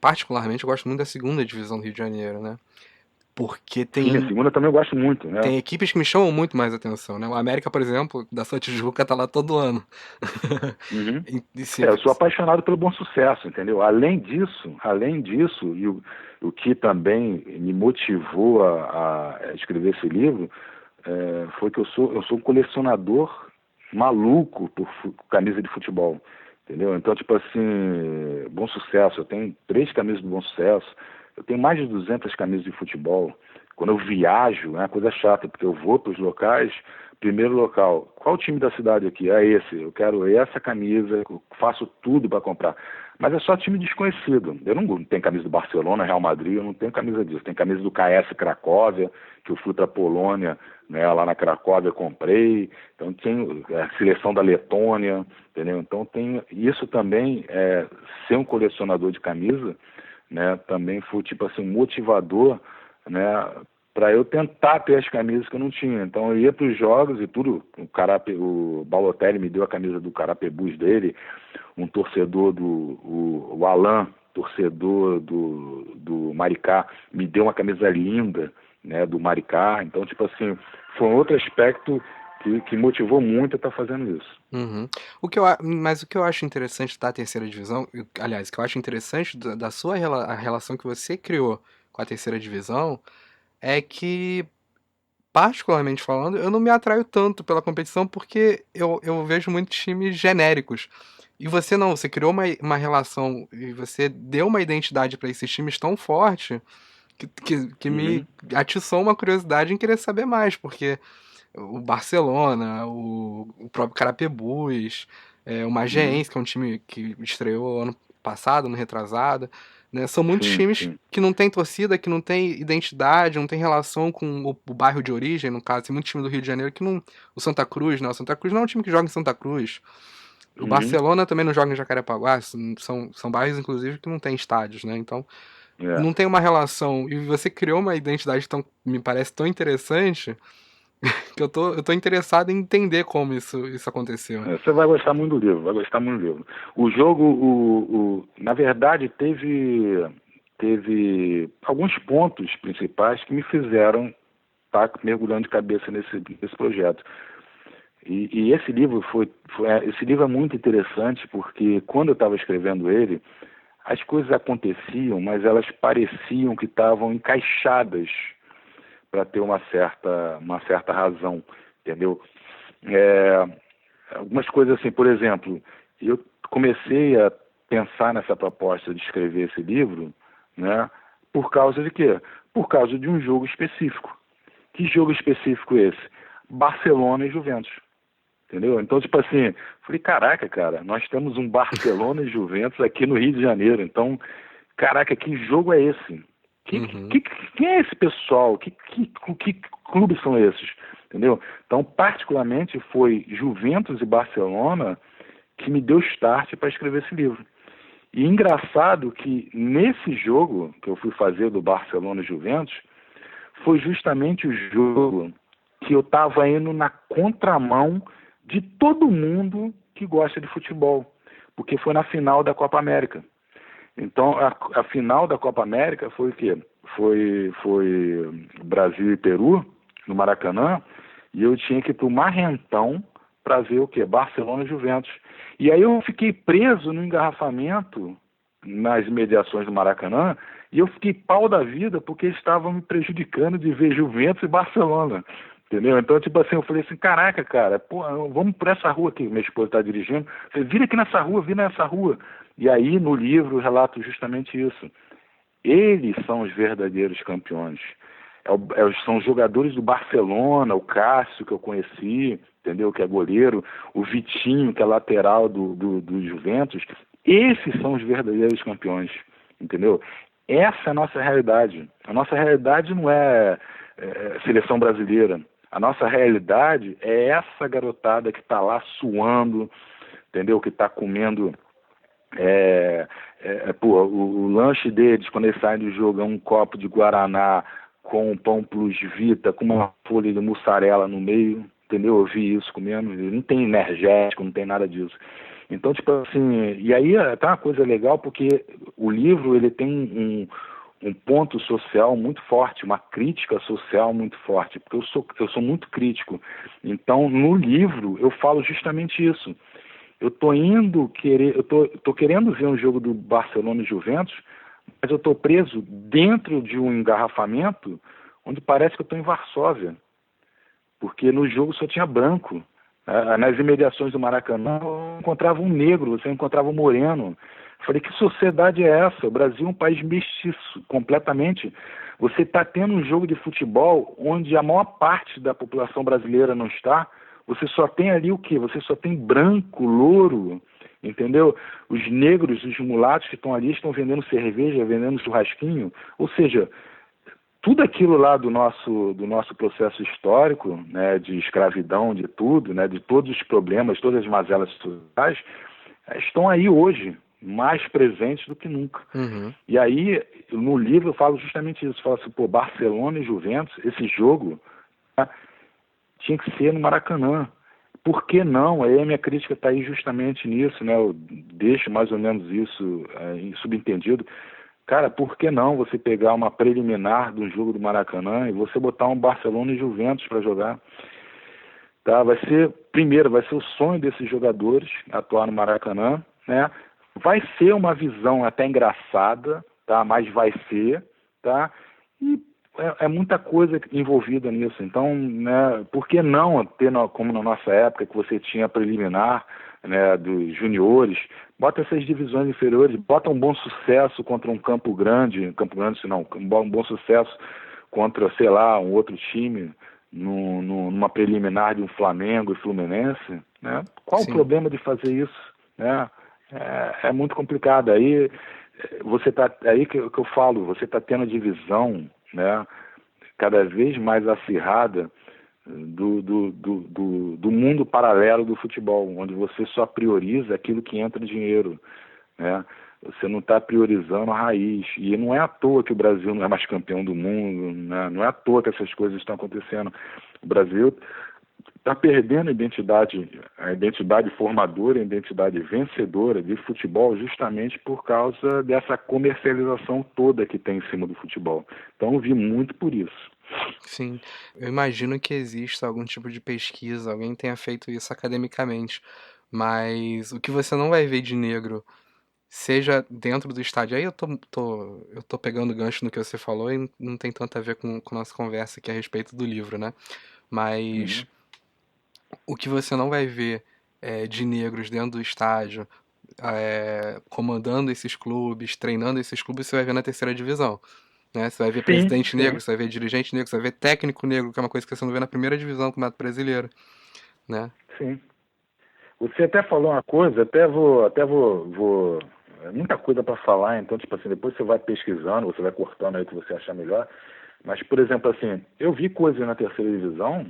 A: particularmente, eu gosto muito da segunda divisão do Rio de Janeiro, né? Porque
C: Sim, a segunda também eu gosto muito, né?
A: tem equipes que me chamam muito mais atenção, né? O América, por exemplo, da sua Tijuca, tá lá todo ano.
C: Uhum.
A: E
C: Eu sou apaixonado pelo Bom Sucesso, entendeu? Além disso, e o que também me motivou a escrever esse livro, foi que eu sou um colecionador maluco por camisa de futebol, entendeu? Então, tipo assim, Bom Sucesso, eu tenho 3 camisas do Bom Sucesso, eu tenho mais de 200 camisas de futebol. Quando eu viajo, é uma coisa chata, porque eu vou para os locais, primeiro local, qual o time da cidade aqui? É esse, eu quero essa camisa, eu faço tudo para comprar. Mas é só time desconhecido. Eu não tenho camisa do Barcelona, Real Madrid, eu não tenho camisa disso. Tem camisa do KS Cracóvia, que eu fui para a Polônia, né, lá na Cracóvia comprei. Então tem a seleção da Letônia, entendeu? Então tem isso também, ser um colecionador de camisa, né, também foi tipo assim um motivador, né, para eu tentar ter as camisas que eu não tinha. Então eu ia para os jogos e tudo. O Balotelli me deu a camisa do Carapebus dele, um torcedor o Alan, torcedor do Maricá, me deu uma camisa linda, né, do Maricá. Então, tipo assim, foi um outro aspecto que motivou muito a estar fazendo isso.
A: Uhum. Mas o que eu acho interessante da terceira divisão, aliás, o que eu acho interessante da sua a relação que você criou com a terceira divisão, é que, particularmente falando, eu não me atraio tanto pela competição porque eu vejo muitos times genéricos. E você não, você criou uma relação e você deu uma identidade para esses times tão forte que me
C: Uhum.
A: atiçou uma curiosidade em querer saber mais, porque o Barcelona, o próprio Carapebus, o
C: Uhum.
A: Magiense, que é um time que estreou ano passado, ano retrasado, né? São muitos
C: Sim,
A: times
C: sim.
A: que não têm torcida, que não têm identidade, não têm relação com o bairro de origem, no caso. Tem muito time do Rio de Janeiro que não. O Santa Cruz, né? O Santa Cruz não é um time que joga em Santa Cruz. O
C: Uhum.
A: Barcelona também não joga em Jacarepaguá. São bairros, inclusive, que não têm estádios, né? Então,
C: É.
A: não tem uma relação. E você criou uma identidade me parece tão interessante que eu tô interessado em entender como isso aconteceu.
C: Você vai gostar muito do livro, vai gostar muito do livro. O jogo, na verdade, teve alguns pontos principais que me fizeram estar mergulhando de cabeça nesse projeto. E esse livro esse livro é muito interessante porque quando eu estava escrevendo ele, as coisas aconteciam, mas elas pareciam que estavam encaixadas para ter uma certa razão, entendeu? É, algumas coisas assim, por exemplo, eu comecei a pensar nessa proposta de escrever esse livro, né? Por causa de quê? Por causa de um jogo específico. Que jogo específico é esse? Barcelona e Juventus. Entendeu? Então, tipo assim, falei, caraca, cara, nós temos um Barcelona e Juventus aqui no Rio de Janeiro. Então, caraca, que jogo é esse?
A: Uhum.
C: Quem é esse pessoal? Que clubes são esses? Entendeu? Então, particularmente, foi Juventus e Barcelona que me deu start para escrever esse livro. E engraçado que nesse jogo que eu fui fazer do Barcelona e Juventus, foi justamente o jogo que eu estava indo na contramão de todo mundo que gosta de futebol, porque foi na final da Copa América. Então, a final da Copa América foi o quê? Foi Brasil e Peru, no Maracanã, e eu tinha que ir para o Marrentão para ver o quê? Barcelona e Juventus. E aí eu fiquei preso no engarrafamento nas imediações do Maracanã, e eu fiquei pau da vida porque eles estavam me prejudicando de ver Juventus e Barcelona. Entendeu? Então, tipo assim, eu falei assim, caraca, cara, pô, vamos por essa rua aqui, minha esposa está dirigindo. Você vira aqui nessa rua, vira nessa rua. E aí, no livro, eu relato justamente isso. Eles são os verdadeiros campeões. São os jogadores do Barcelona, o Cássio, que eu conheci, entendeu? Que é goleiro, o Vitinho, que é lateral do Juventus. Esses são os verdadeiros campeões, entendeu? Essa é a nossa realidade. A nossa realidade não é seleção brasileira. A nossa realidade é essa garotada que está lá suando, entendeu? Que está comendo o lanche deles, quando eles saem do jogo, é um copo de Guaraná com um pão plus vita, com uma folha de mussarela no meio, entendeu? Eu vi isso comendo, não tem energético, não tem nada disso. Então, tipo assim, e aí tá uma coisa legal, porque o livro, ele tem um ponto social muito forte, uma crítica social muito forte, porque eu sou muito crítico. Então, no livro, eu falo justamente isso. Eu tô querendo ver um jogo do Barcelona e Juventus, mas eu tô preso dentro de um engarrafamento onde parece que eu tô em Varsóvia, porque no jogo só tinha branco. Nas imediações do Maracanã, eu encontrava um negro, você encontrava um moreno. Eu falei, que sociedade é essa? O Brasil é um país mestiço, completamente. Você está tendo um jogo de futebol onde a maior parte da população brasileira não está. Você só tem ali o quê? Você só tem branco, louro, entendeu? Os negros, os mulatos que estão ali estão vendendo cerveja, vendendo churrasquinho. Ou seja, tudo aquilo lá do nosso processo histórico, né, de escravidão, de tudo, né, de todos os problemas, todas as mazelas sociais, estão aí hoje, mais presentes do que nunca.
A: Uhum.
C: E aí, no livro, eu falo justamente isso. Eu falo assim, pô, Barcelona e Juventus, esse jogo, né, tinha que ser no Maracanã. Por que não? Aí a minha crítica está aí justamente nisso, né? Eu deixo mais ou menos isso subentendido. Cara, por que não você pegar uma preliminar do jogo do Maracanã e você botar um Barcelona e Juventus para jogar? Tá? Vai ser o sonho desses jogadores atuar no Maracanã, né? Vai ser uma visão até engraçada, tá? Mas vai ser, tá? E é muita coisa envolvida nisso. Então, né, por que não ter, como na nossa época, que você tinha preliminar, né, dos juniores, bota essas divisões inferiores, bota um bom sucesso contra um Campo Grande, não, um bom sucesso contra, sei lá, um outro time, numa preliminar de um Flamengo e Fluminense, né? Qual o
A: Sim.
C: problema de fazer isso, né? É muito complicado. Aí você tá, aí que eu falo, você está tendo a divisão, né, cada vez mais acirrada do mundo paralelo do futebol, onde você só prioriza aquilo que entra dinheiro, né? Você não está priorizando a raiz. E não é à toa que o Brasil não é mais campeão do mundo, né? Não é à toa que essas coisas estão acontecendo. O Brasil está perdendo a identidade formadora, a identidade vencedora de futebol, justamente por causa dessa comercialização toda que tem em cima do futebol. Então eu vi muito por isso.
A: Sim, eu imagino que exista algum tipo de pesquisa, alguém tenha feito isso academicamente, mas o que você não vai ver de negro, seja dentro do estádio, aí eu tô pegando gancho no que você falou e não tem tanto a ver com a nossa conversa aqui a respeito do livro, né? Mas
C: Uhum.
A: o que você não vai ver de negros dentro do estádio, comandando esses clubes, treinando esses clubes, você vai ver na terceira divisão. Né? Você vai ver
C: Sim,
A: presidente negro,
C: sim,
A: você vai ver dirigente negro, você vai ver técnico negro, que é uma coisa que você não vê na primeira divisão do Campeonato Brasileiro, né?
C: sim. Você até falou uma coisa, vou é muita coisa para falar, então, tipo assim, depois você vai pesquisando, você vai cortando aí o que você achar melhor. Mas, por exemplo, assim, eu vi coisas na terceira divisão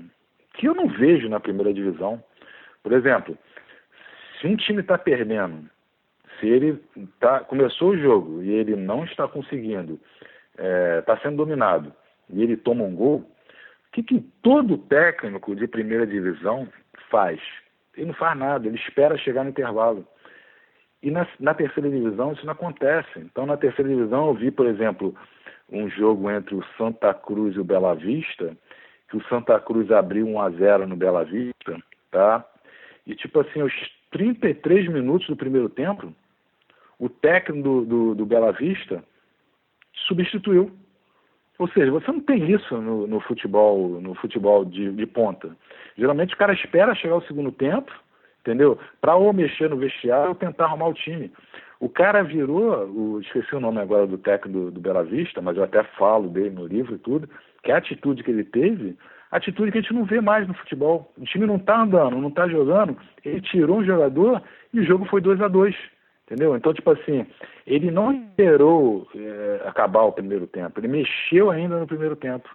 C: que eu não vejo na primeira divisão. Por exemplo, se um time está perdendo, se ele começou o jogo e ele não está conseguindo, está sendo dominado, e ele toma um gol, o que todo técnico de primeira divisão faz? Ele não faz nada, ele espera chegar no intervalo. E na terceira divisão isso não acontece. Então, na terceira divisão, eu vi, por exemplo, um jogo entre o Santa Cruz e o Bela Vista, que o Santa Cruz abriu 1-0 no Bela Vista, tá? E, tipo assim, aos 33 minutos do primeiro tempo, o técnico do Bela Vista substituiu. Ou seja, você não tem isso no futebol de ponta. Geralmente o cara espera chegar o segundo tempo, entendeu? Para ou mexer no vestiário ou tentar arrumar o time. O cara virou, esqueci o nome agora do técnico do Bela Vista, mas eu até falo dele no livro e tudo, que a atitude que ele teve, a atitude que a gente não vê mais no futebol. O time não está andando, não está jogando, ele tirou um jogador e o jogo foi 2-2. Entendeu? Então, tipo assim, ele não esperou acabar o primeiro tempo, ele mexeu ainda no primeiro tempo.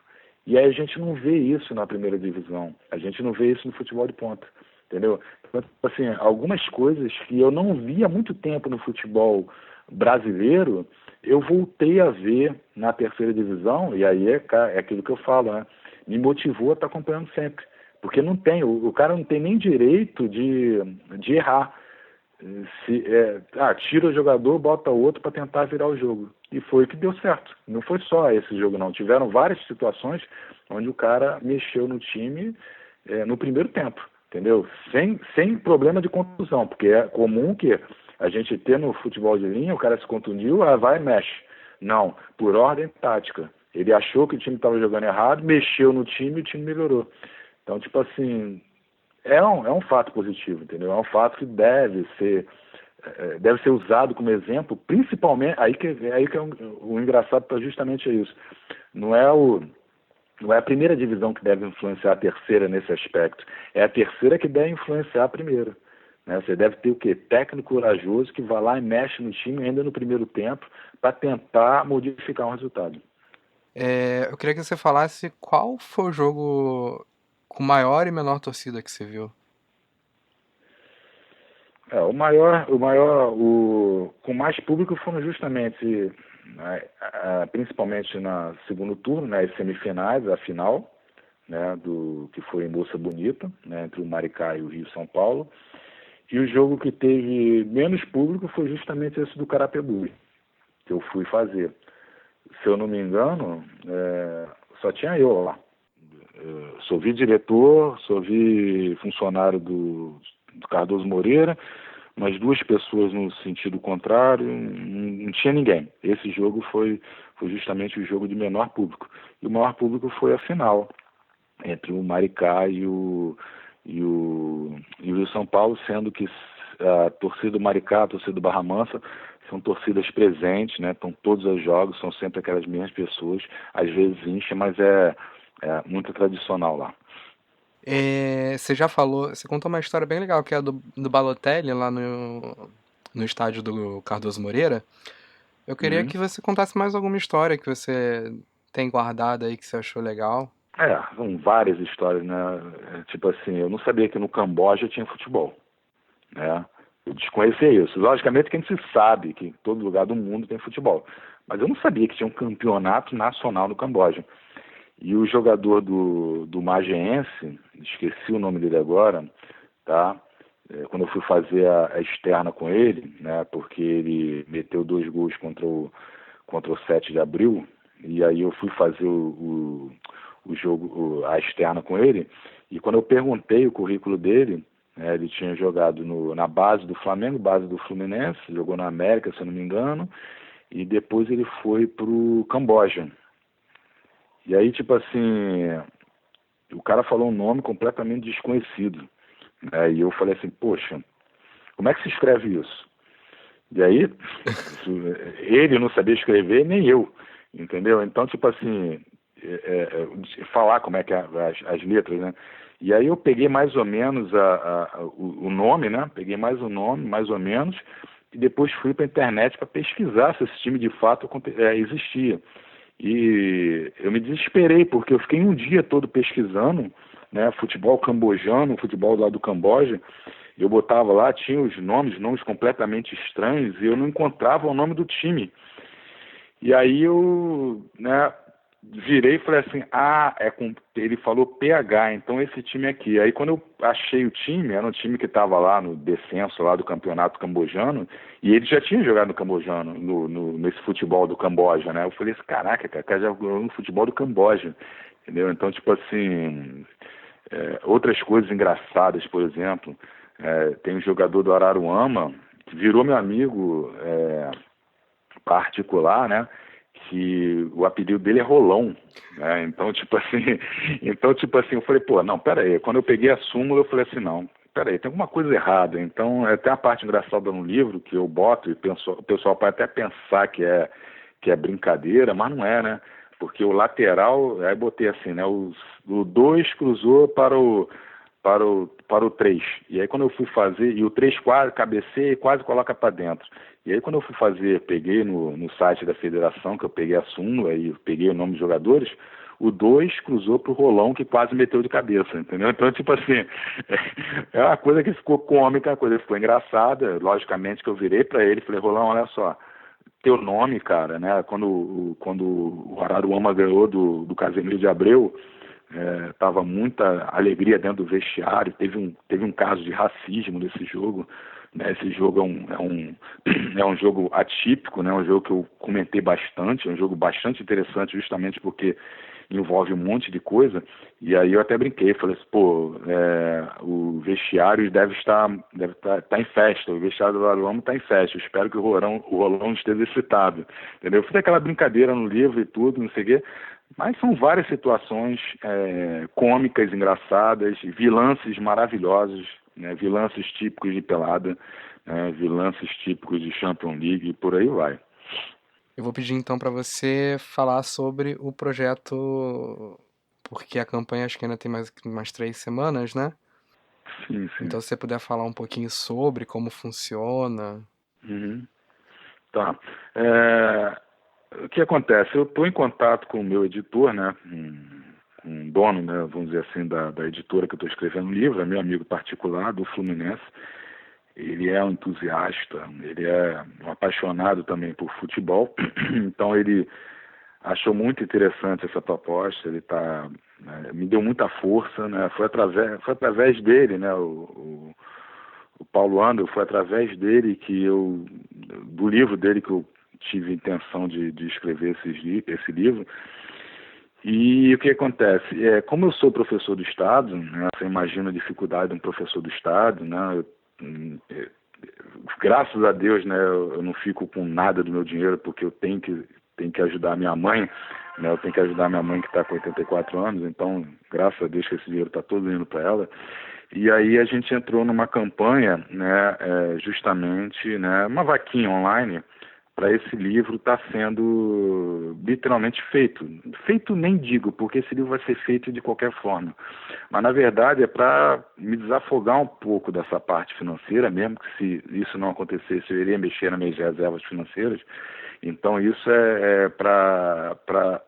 C: E aí a gente não vê isso na primeira divisão, a gente não vê isso no futebol de ponta, entendeu? Então, tipo assim, algumas coisas que eu não via há muito tempo no futebol brasileiro, eu voltei a ver na terceira divisão, e aí é aquilo que eu falo, né? Me motivou a estar acompanhando sempre. Porque não tem, o cara não tem nem direito de errar. Tira o jogador, bota outro para tentar virar o jogo. E foi o que deu certo. Não foi só esse jogo, não. Tiveram várias situações onde o cara mexeu no time no primeiro tempo, entendeu? Sem problema de contusão, porque é comum que a gente ter no futebol de linha, o cara se contundiu, vai e mexe. Não, por ordem tática. Ele achou que o time estava jogando errado, mexeu no time e o time melhorou. Então, tipo assim, é um fato positivo, entendeu? É um fato que deve ser usado como exemplo, principalmente, aí que é o engraçado está justamente isso. Não é a primeira divisão que deve influenciar a terceira nesse aspecto, é a terceira que deve influenciar a primeira. Né? Você deve ter o quê? Técnico corajoso que vai lá e mexe no time ainda no primeiro tempo para tentar modificar um resultado.
A: Eu queria que você falasse qual foi o jogo com maior e menor torcida que você viu.
C: Com mais público foram justamente, né, principalmente na segundo turno, né, as semifinais, a final, né, que foi em Moça Bonita, né, entre o Maricá e o Rio São Paulo. E o jogo que teve menos público foi justamente esse do Carapebus, que eu fui fazer. Se eu não me engano, só tinha eu lá. Sou diretor, sou funcionário do Cardoso Moreira, mas 2 pessoas no sentido contrário, não tinha ninguém. Esse jogo foi justamente o jogo de menor público. E o maior público foi a final, entre o Maricá e o Rio São Paulo, sendo que a torcida do Maricá, a torcida do Barra Mansa, são torcidas presentes, né? Estão todos os jogos, são sempre aquelas mesmas pessoas, às vezes incha, mas é muito tradicional lá.
A: Você já falou, você contou uma história bem legal, que é do Balotelli, lá no estádio do Cardoso Moreira. Eu queria que você contasse mais alguma história que você tem guardada aí, que você achou legal.
C: São várias histórias, né? Tipo assim, eu não sabia que no Camboja tinha futebol, né? Eu desconhecia isso. Logicamente que a gente sabe que em todo lugar do mundo tem futebol, mas eu não sabia que tinha um campeonato nacional no Camboja. E o jogador do Mageense, esqueci o nome dele agora, tá? Quando eu fui fazer a externa com ele, né? Porque ele meteu 2 gols contra o 7 de abril, e aí eu fui fazer o jogo, a externa com ele, e quando eu perguntei o currículo dele, ele tinha jogado na base do Flamengo, base do Fluminense, jogou na América, se eu não me engano, e depois ele foi pro Camboja. E aí, tipo assim, o cara falou um nome completamente desconhecido. E eu falei assim, poxa, como é que se escreve isso? E aí, ele não sabia escrever, nem eu, entendeu? Então, tipo assim, falar como é que é as letras, né? E aí eu peguei mais ou menos o nome, né? Peguei mais o nome, mais ou menos, e depois fui para a internet para pesquisar se esse time de fato existia. E eu me desesperei, porque eu fiquei um dia todo pesquisando, né, futebol cambojano, futebol lá do Camboja. Eu botava lá, tinha os nomes completamente estranhos, e eu não encontrava o nome do time. E aí eu, né, virei e falei assim, ele falou PH, então esse time aqui. Aí quando eu achei o time, era um time que estava lá no descenso lá do campeonato cambojano, e ele já tinha jogado no cambojano, nesse futebol do Camboja, né? Eu falei assim, caraca, cara já jogou no futebol do Camboja, entendeu? Então, tipo assim, outras coisas engraçadas, por exemplo, tem um jogador do Araruama, que virou meu amigo particular, né? que o apelido dele é Rolão, né? Então, tipo assim, eu falei, pô, não, pera aí. Quando eu peguei a súmula, eu falei assim, não, pera aí, tem alguma coisa errada. Então, até a parte engraçada no livro que eu boto, e o pessoal pode até pensar que é brincadeira, mas não é, né? Porque o lateral, aí botei assim, né? O 2 cruzou para o 3. E aí quando eu fui fazer, e o 3 quase cabeceia e quase coloca para dentro. E aí quando eu fui fazer, peguei no site da federação, que eu peguei a súmula e peguei o nome dos jogadores, o 2 cruzou pro Rolão, que quase meteu de cabeça, entendeu? Então, tipo assim, é uma coisa que ficou cômica, a coisa ficou engraçada, logicamente que eu virei para ele e falei, Rolão, olha só, teu nome, cara, né? Quando o Araruama ganhou do Casemiro de Abreu, tava muita alegria dentro do vestiário, teve um caso de racismo nesse jogo, né? Esse jogo é um jogo atípico, né? Um jogo que eu comentei bastante, é um jogo bastante interessante justamente porque envolve um monte de coisa, e aí eu até brinquei, falei assim, pô, o vestiário deve estar tá em festa, o vestiário do Aruamo está em festa, eu espero que o Rolão esteja excitado, entendeu? Eu fiz aquela brincadeira no livro e tudo, não sei o quê, mas são várias situações cômicas, engraçadas, vilances maravilhosos, né? Vilances típicos de pelada, vilances típicos de Champions League, e por aí vai.
A: Eu vou pedir então para você falar sobre o projeto, porque a campanha acho que ainda tem mais 3 semanas, né?
C: Sim, sim.
A: Então, se você puder falar um pouquinho sobre como funciona.
C: Uhum. Tá. O que acontece? Eu estou em contato com o meu editor, né? Com o dono, né? Vamos dizer assim, da editora que eu estou escrevendo o livro, é meu amigo particular do Fluminense. Ele é um entusiasta, ele é um apaixonado também por futebol, então ele achou muito interessante essa proposta, me deu muita força, né? Foi através dele, né? O Paulo Andro, foi através dele do livro dele que eu tive intenção de escrever esse livro. E o que acontece? Como eu sou professor do Estado, né, você imagina a dificuldade de um professor do Estado, né? Graças a Deus, né, eu não fico com nada do meu dinheiro, porque eu tenho que ajudar a minha mãe, né, eu tenho que ajudar a minha mãe que está com 84 anos, então, graças a Deus que esse dinheiro está todo indo para ela. E aí a gente entrou numa campanha, né, justamente, né, uma vaquinha online, para esse livro estar sendo literalmente feito. Feito nem digo, porque esse livro vai ser feito de qualquer forma. Mas, na verdade, é para me desafogar um pouco dessa parte financeira, mesmo que se isso não acontecesse, eu iria mexer nas minhas reservas financeiras. Então, isso é para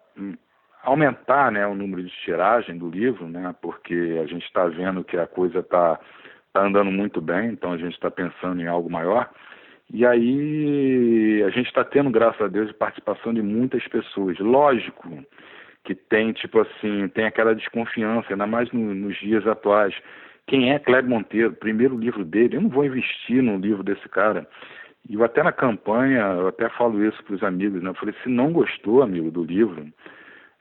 C: aumentar, né, o número de tiragem do livro, né, porque a gente está vendo que a coisa está andando muito bem, então a gente está pensando em algo maior. E aí a gente está tendo, graças a Deus, participação de muitas pessoas. Lógico que tem, tipo assim, tem aquela desconfiança, ainda mais nos dias atuais. Quem é Kleber Monteiro? Primeiro livro dele, eu não vou investir no livro desse cara. E eu até na campanha, eu até falo isso para os amigos, né? Eu falei, se não gostou, amigo, do livro,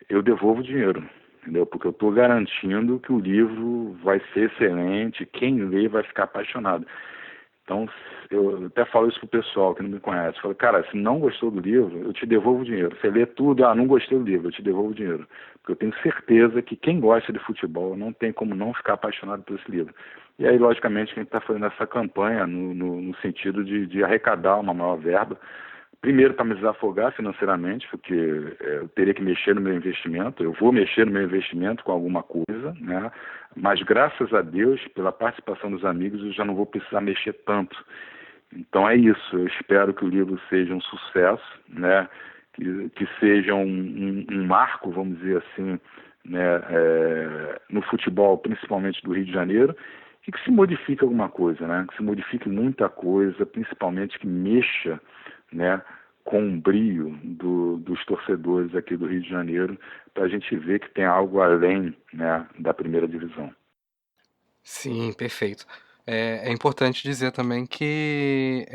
C: eu devolvo o dinheiro, entendeu? Porque eu estou garantindo que o livro vai ser excelente, quem lê vai ficar apaixonado. Então, eu até falo isso pro pessoal que não me conhece. Eu falo, cara, se não gostou do livro, eu te devolvo o dinheiro. Você lê tudo, não gostei do livro, eu te devolvo o dinheiro. Porque eu tenho certeza que quem gosta de futebol não tem como não ficar apaixonado por esse livro. E aí, logicamente, a gente está fazendo essa campanha no sentido de arrecadar uma maior verba. Primeiro, para me desafogar financeiramente, porque eu teria que mexer no meu investimento. Eu vou mexer no meu investimento com alguma coisa, né? Mas, graças a Deus, pela participação dos amigos, eu já não vou precisar mexer tanto. Então, é isso. Eu espero que o livro seja um sucesso, né? Que seja um marco, vamos dizer assim, né? No futebol, principalmente do Rio de Janeiro, e que se modifique alguma coisa, né? Que se modifique muita coisa, principalmente que mexa, né, com o brio dos torcedores aqui do Rio de Janeiro, para a gente ver que tem algo além, né, da primeira divisão.
A: Sim, perfeito. É importante dizer também que,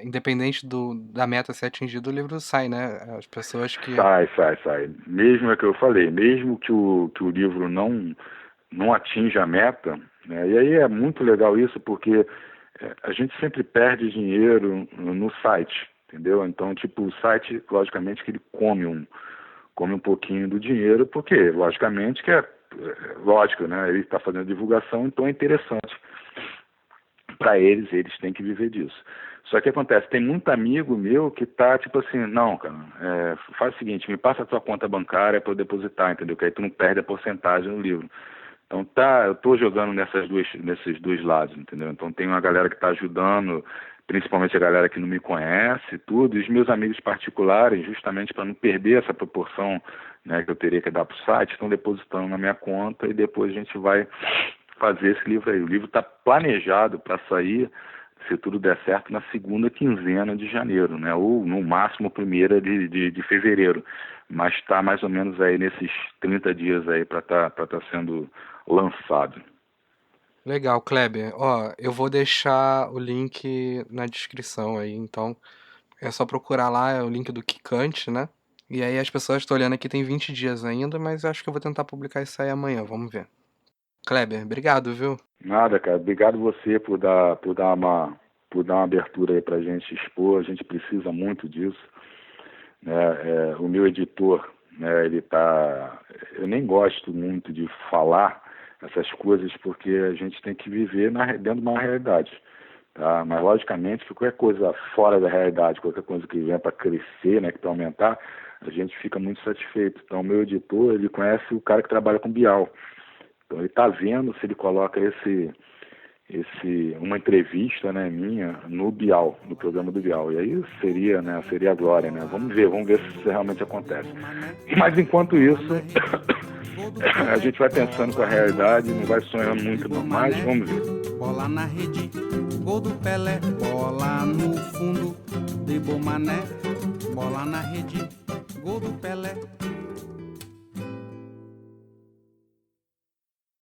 A: independente da meta ser atingida, o livro sai, né? As pessoas que.
C: Sai. Mesmo é que eu falei, mesmo que o livro não atinja a meta, né, e aí é muito legal isso, porque a gente sempre perde dinheiro no site, entendeu? Então, tipo, o site, logicamente, que ele come um pouquinho do dinheiro, porque, logicamente, lógico, né? Ele está fazendo divulgação, então é interessante para eles têm que viver disso. Só que acontece, tem muito amigo meu que tá tipo assim, não, cara, faz o seguinte, me passa a tua conta bancária para eu depositar, entendeu? Que aí tu não perde a porcentagem no livro. Então eu tô jogando nesses dois lados, entendeu? Então tem uma galera que tá ajudando, principalmente a galera que não me conhece, tudo, e os meus amigos particulares, justamente para não perder essa proporção, né, que eu teria que dar pro site, estão depositando na minha conta e depois a gente vai fazer esse livro aí. O livro está planejado para sair, se tudo der certo, na segunda quinzena de janeiro, né? Ou no máximo primeira de fevereiro. Mas está mais ou menos aí nesses 30 dias aí para tá sendo lançado.
A: Legal, Kleber. Ó, eu vou deixar o link na descrição aí, então é só procurar lá, é o link do Kikante, né? E aí as pessoas estão olhando aqui, tem 20 dias ainda, mas acho que eu vou tentar publicar isso aí amanhã, vamos ver. Kleber, obrigado, viu?
C: Nada, cara. Obrigado você por dar uma abertura aí pra gente expor. A gente precisa muito disso, né? O meu editor, né, eu nem gosto muito de falar essas coisas porque a gente tem que viver dentro de uma realidade, tá? Mas logicamente que qualquer coisa fora da realidade, qualquer coisa que venha para crescer, né, que para aumentar, a gente fica muito satisfeito. Então o meu editor, ele conhece o cara que trabalha com Bial. Então ele está vendo se ele coloca uma entrevista, né, minha no Bial, no programa do Bial. E aí seria a glória, né? Vamos ver se isso realmente acontece. Mas enquanto isso, a gente vai pensando com a realidade, não vai sonhando muito não, mas vamos ver.
B: Bola na rede, gol do Pelé, bola no fundo, Debo Mané, bola na rede, gol do Pelé.